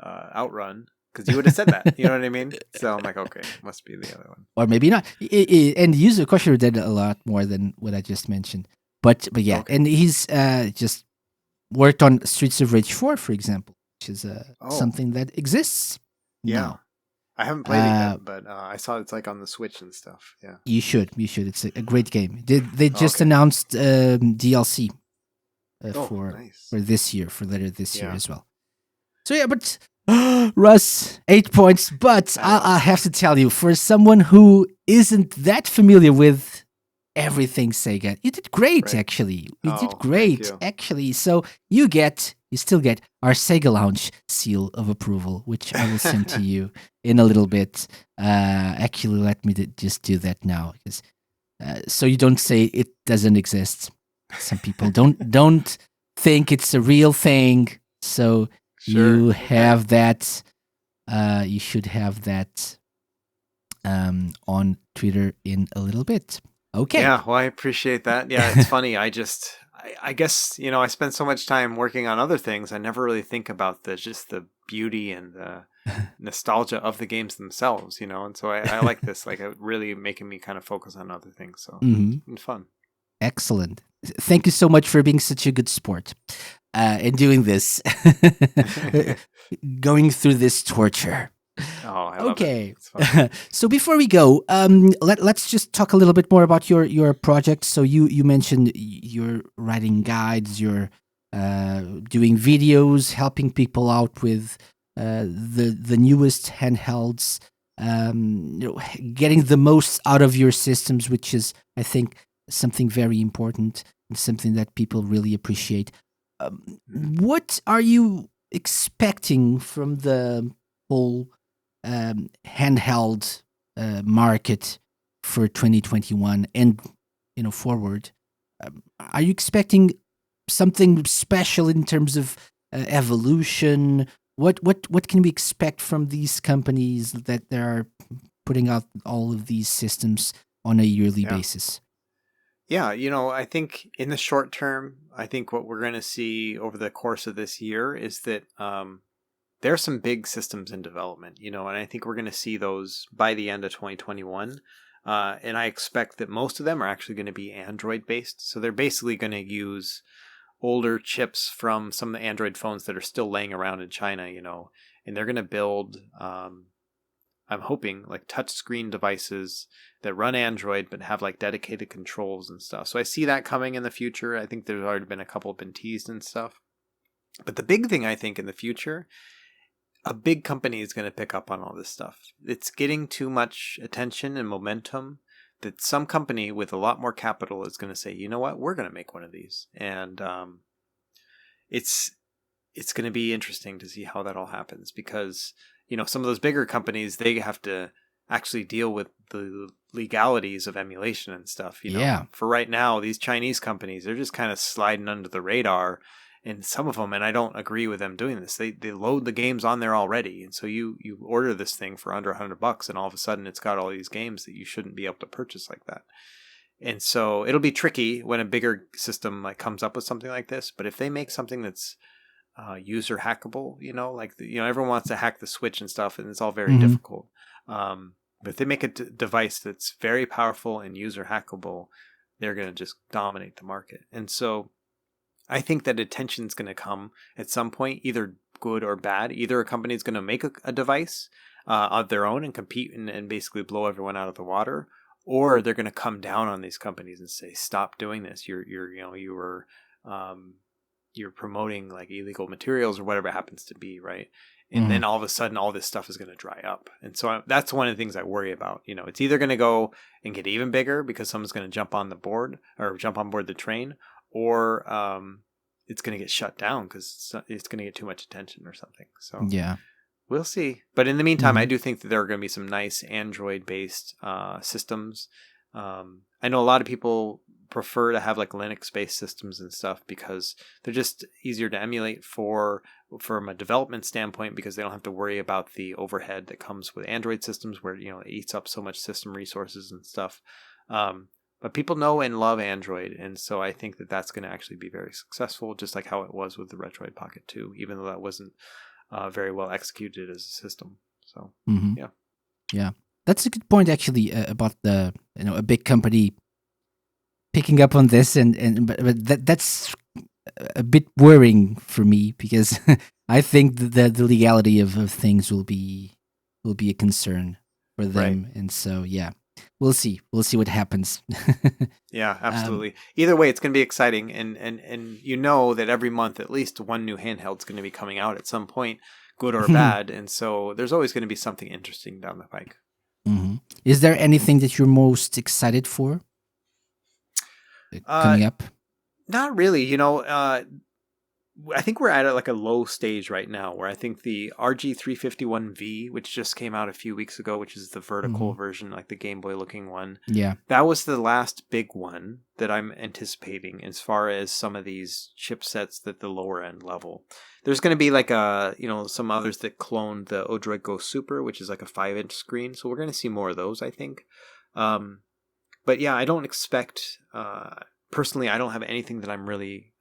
S1: Outrun, because you would have said that. You know what I mean? So I'm like, okay, must be the other one.
S2: Or maybe not. And Yuzo Koshiro did a lot more than what I just mentioned. But yeah, and he's just worked on Streets of Rage 4, for example, which is something that exists now.
S1: I haven't played it yet, but I saw it's like on the Switch and stuff. Yeah,
S2: you should. It's a great game. They just announced DLC for this year, for later this year as well. So yeah, but Russ, 8 points. But I'll have to tell you, for someone who isn't that familiar with everything Sega, you did great, actually. You did great, actually. So you still get our SEGA Lounge seal of approval, which I will send to you in a little bit. Actually, let me just do that now, because so you don't say it doesn't exist. Some people don't think it's a real thing. So you have that. You should have that on Twitter in a little bit. Okay.
S1: Yeah, well, I appreciate that. Yeah, it's funny. I guess, I spend so much time working on other things. I never really think about just the beauty and the nostalgia of the games themselves, and so I like this, like really making me kind of focus on other things. So it's fun.
S2: Excellent. Thank you so much for being such a good sport and doing this, going through this torture.
S1: Oh, I love it.
S2: So before we go, let's just talk a little bit more about your project. So you mentioned you're writing guides, you're doing videos, helping people out with the newest handhelds, getting the most out of your systems, which is, I think, something very important and something that people really appreciate. What are you expecting from the whole handheld market for 2021 and forward? Are you expecting something special in terms of evolution? What can we expect from these companies that they are putting out all of these systems on a yearly basis?
S1: Yeah, I think in the short term, I think what we're going to see over the course of this year is that there are some big systems in development, and I think we're going to see those by the end of 2021. And I expect that most of them are actually going to be Android based. So they're basically going to use older chips from some of the Android phones that are still laying around in China, and they're going to build, I'm hoping, like touchscreen devices that run Android but have like dedicated controls and stuff. So I see that coming in the future. I think there's already been a couple been teased and stuff. But the big thing I think in the future, a big company is going to pick up on all this stuff. It's getting too much attention and momentum that some company with a lot more capital is going to say, you know what, we're going to make one of these. And it's going to be interesting to see how that all happens, because, some of those bigger companies, they have to actually deal with the legalities of emulation and stuff.
S2: Yeah.
S1: For right now, these Chinese companies, they're just kind of sliding under the radar. And some of them, and I don't agree with them doing this, they load the games on there already. And so you order this thing for under $100, and all of a sudden it's got all these games that you shouldn't be able to purchase like that. And so it'll be tricky when a bigger system like comes up with something like this. But if they make something that's user hackable, everyone wants to hack the Switch and stuff, and it's all very difficult. But if they make a device that's very powerful and user hackable, they're going to just dominate the market. And so I think that attention's going to come at some point, either good or bad. Either a company is going to make a device of their own and compete and basically blow everyone out of the water, or they're going to come down on these companies and say, "Stop doing this. You're promoting like illegal materials or whatever it happens to be, right?" And then all of a sudden, all this stuff is going to dry up. And so that's one of the things I worry about. It's either going to go and get even bigger because someone's going to jump on board the train, or it's going to get shut down because it's going to get too much attention or something. So
S2: yeah,
S1: we'll see. But in the meantime, I do think that there are going to be some nice Android-based systems. I know a lot of people prefer to have like Linux-based systems and stuff because they're just easier to emulate from a development standpoint, because they don't have to worry about the overhead that comes with Android systems where it eats up so much system resources and stuff. But people know and love Android, and so I think that that's going to actually be very successful, just like how it was with the Retroid Pocket 2, even though that wasn't very well executed as a system. So
S2: yeah, that's a good point actually about the a big company picking up on this, but that's a bit worrying for me, because I think that the legality of things will be a concern for them, and so we'll see what happens.
S1: Yeah, absolutely. Either way, it's going to be exciting, and that every month at least one new handheld is going to be coming out at some point, good or bad, and so there's always going to be something interesting down the pike.
S2: Is there anything that you're most excited for coming up?
S1: Not really. I think we're at like a low stage right now, where I think the RG351V, which just came out a few weeks ago, which is the vertical version, like the Game Boy looking one. Yeah. That was the last big one that I'm anticipating as far as some of these chipsets at the lower end level. There's going to be like some others that cloned the Odroid Go Super, which is like a 5-inch screen. So we're going to see more of those, I think. But yeah, I don't expect, personally, I don't have anything that I'm really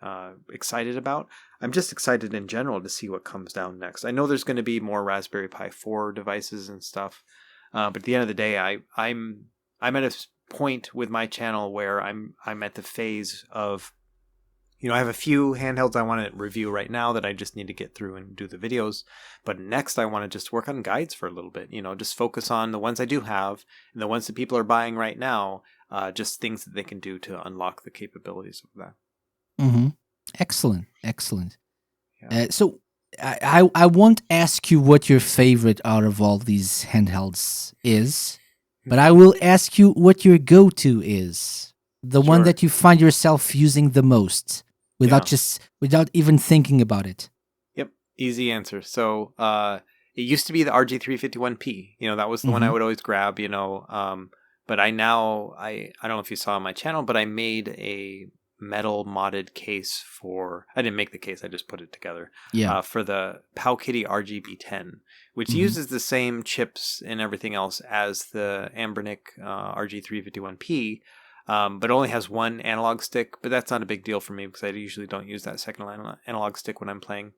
S1: excited about. I'm just excited in general to see what comes down next. I know there's going to be more Raspberry Pi 4 devices and stuff, but at the end of the day, I'm at a point with my channel where I'm at the phase of, I have a few handhelds I want to review right now that I just need to get through and do the videos. But next, I want to just work on guides for a little bit. Just focus on the ones I do have and the ones that people are buying right now. Just things that they can do to unlock the capabilities of that.
S2: Excellent. Yeah. So I won't ask you what your favorite out of all these handhelds is, but I will ask you what your go-to is. The one that you find yourself using the most without even thinking about it.
S1: Yep. Easy answer. So it used to be the RG351P. That was the one I would always grab, but I don't know if you saw on my channel, but I made a metal modded case I didn't make the case, I just put it together. For the Powkitty RGB10, which uses the same chips and everything else as the Anbernic RG351P, but only has one analog stick. But that's not a big deal for me because I usually don't use that second analog stick when I'm playing.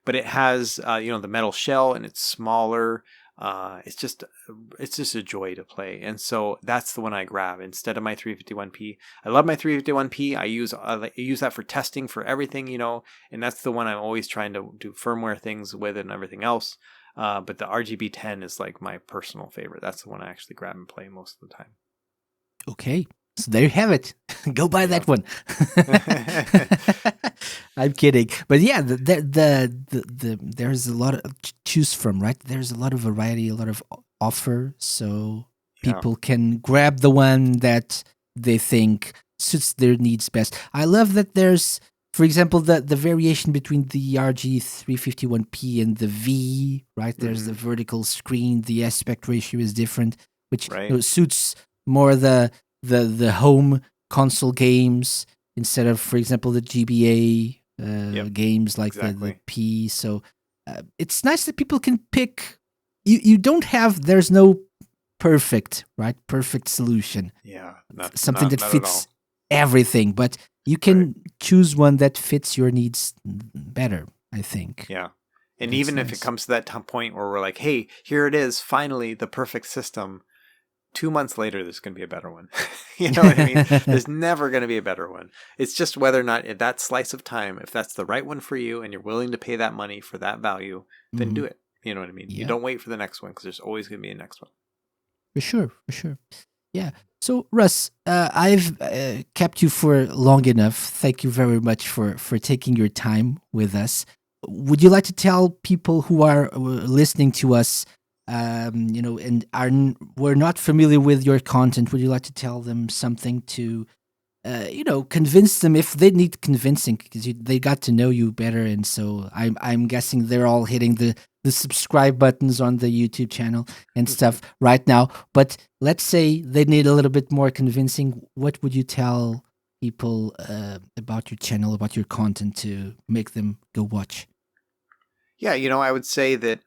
S1: But it has the metal shell, and it's smaller. It's just a joy to play, and so that's the one I grab instead of my 351P. I love my 351P. I use that for testing for everything, and that's the one I'm always trying to do firmware things with and everything else. But the RGB10 is like my personal favorite. That's the one I actually grab and play most of the time.
S2: Okay. So there you have it. Go buy that one. I'm kidding, but yeah, there's a lot to choose from, right? There's a lot of variety, a lot of offer, so people can grab the one that they think suits their needs best. I love that there's for example, the variation between the RG351P and the V, right? There's the vertical screen, the aspect ratio is different, which
S1: Right.
S2: suits more the home console games instead of, for example, the GBA games like the
S1: exactly.
S2: P. So it's nice that people can pick. You don't have. There's no perfect solution.
S1: Yeah,
S2: Something that
S1: not at
S2: fits
S1: all.
S2: everything, but you can choose one that fits your needs better, I think.
S1: Yeah. And
S2: That's
S1: even if
S2: nice.
S1: it comes to that point where we're like, hey, here it is, finally the perfect system, 2 months later, there's going to be a better one. You know what I mean? There's never going to be a better one. It's just whether or not at that slice of time, if that's the right one for you and you're willing to pay that money for that value, then do it. You know what I mean? You
S2: Yeah.
S1: don't wait for the next one because there's always going to be a next one.
S2: For sure. Yeah. So, Russ, I've kept you for long enough. Thank you very much for taking your time with us. Would you like to tell people who are listening to us, and were not familiar with your content? Would you like to tell them something to, convince them if they need convincing, because they got to know you better, and so I'm guessing they're all hitting the subscribe buttons on the YouTube channel and stuff right now. But let's say they need a little bit more convincing. What would you tell people about your channel, about your content, to make them go watch?
S1: Yeah, I would say that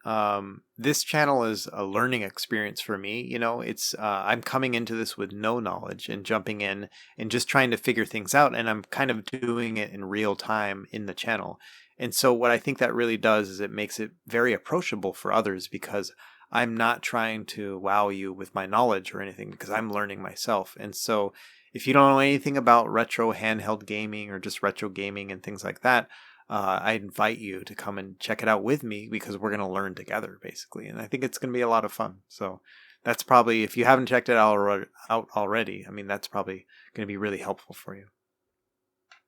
S1: this channel is a learning experience for me. It's I'm coming into this with no knowledge and jumping in and just trying to figure things out, and I'm kind of doing it in real time in the channel. And so what I think that really does is it makes it very approachable for others, because I'm not trying to wow you with my knowledge or anything, because I'm learning myself. And so if you don't know anything about retro handheld gaming or just retro gaming and things like that, I invite you to come and check it out with me, because we're going to learn together, basically. And I think it's going to be a lot of fun. So that's probably, if you haven't checked it out already, I mean, that's probably going to be really helpful for you.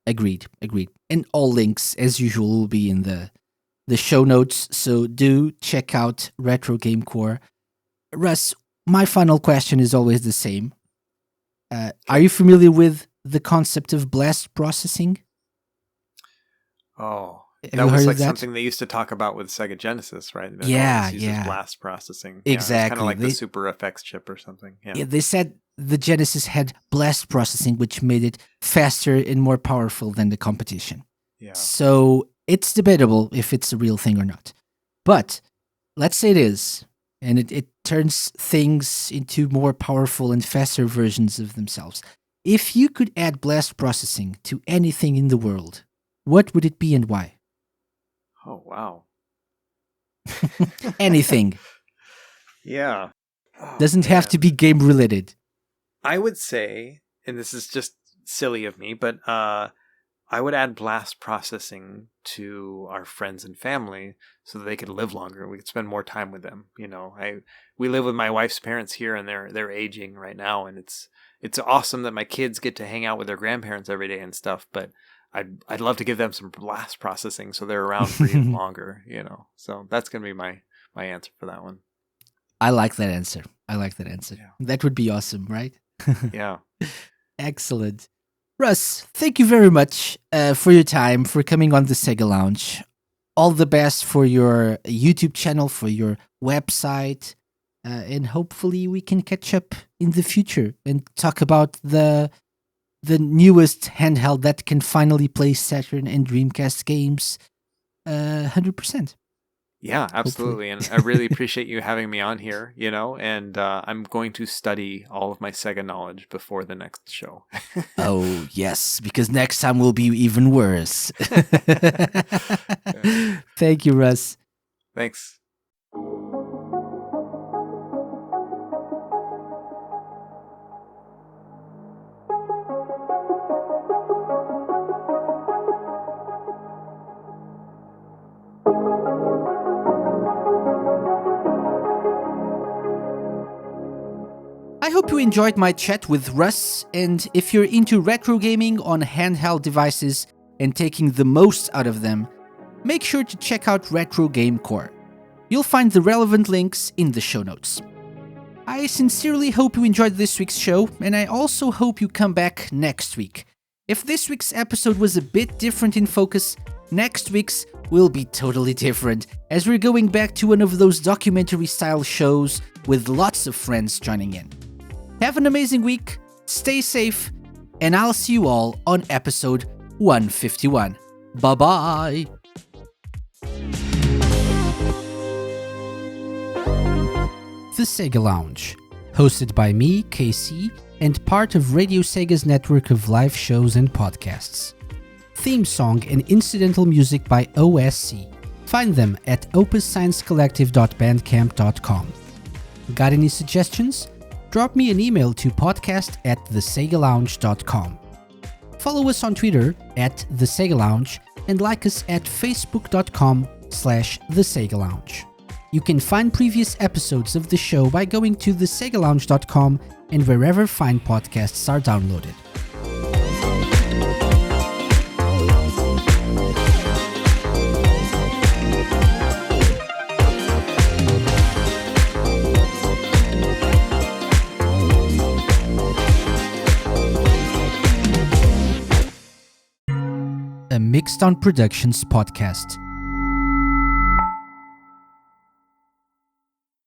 S2: Agreed. And all links, as usual, will be in the show notes. So do check out Retro Game Core. Russ, my final question is always the same. Are you familiar with the concept of blast processing?
S1: Oh,
S2: Have
S1: that
S2: you
S1: was
S2: heard
S1: like
S2: of that?
S1: something they used to talk about with Sega Genesis, right? That
S2: Yeah,
S1: always uses
S2: yeah.
S1: blast processing.
S2: Exactly.
S1: Yeah, it's kind of like
S2: They-
S1: the Super FX chip or something. Yeah.
S2: Yeah, they said the Genesis had blast processing, which made it faster and more powerful than the competition.
S1: Yeah.
S2: So it's debatable if it's a real thing or not. But let's say it is, and it turns things into more powerful and faster versions of themselves. If you could add blast processing to anything in the world, what would it be and why?
S1: Oh, wow.
S2: Anything.
S1: Yeah. Oh,
S2: Doesn't have to
S1: man.
S2: be game related.
S1: I would say, and this is just silly of me, but I would add blast processing to our friends and family so that they could live longer. We could spend more time with them. We live with my wife's parents here, and they're aging right now, and it's awesome that my kids get to hang out with their grandparents every day and stuff. But I'd love to give them some blast processing so they're around for even longer. So that's gonna be my answer for that one.
S2: I like that answer.
S1: Yeah.
S2: That would be awesome, right?
S1: Yeah.
S2: Excellent. Russ, thank you very much for your time, for coming on the SEGA Lounge. All the best for your YouTube channel, for your website, and hopefully we can catch up in the future and talk about the newest handheld that can finally play Saturn and Dreamcast games 100%.
S1: Yeah, absolutely. And I really appreciate you having me on here, and I'm going to study all of my Sega knowledge before the next show.
S2: Oh, yes, because next time will be even worse. Thank you, Russ.
S1: Thanks.
S2: I hope you enjoyed my chat with Russ, and if you're into retro gaming on handheld devices and taking the most out of them, make sure to check out Retro Game Core. You'll find the relevant links in the show notes. I sincerely hope you enjoyed this week's show, and I also hope you come back next week. If this week's episode was a bit different in focus, next week's will be totally different, as we're going back to one of those documentary-style shows with lots of friends joining in. Have an amazing week, stay safe, and I'll see you all on episode 151. Bye-bye! The SEGA Lounge, hosted by me, KC, and part of Radio Sega's network of live shows and podcasts. Theme song and incidental music by OSC. Find them at opussciencecollective.bandcamp.com. Got any suggestions? Drop me an email to podcast@thesegalounge.com. Follow us on Twitter @thesegalounge and like us at facebook.com/thesegalounge. You can find previous episodes of the show by going to thesegalounge.com and wherever fine podcasts are downloaded. A Mixed On Productions podcast.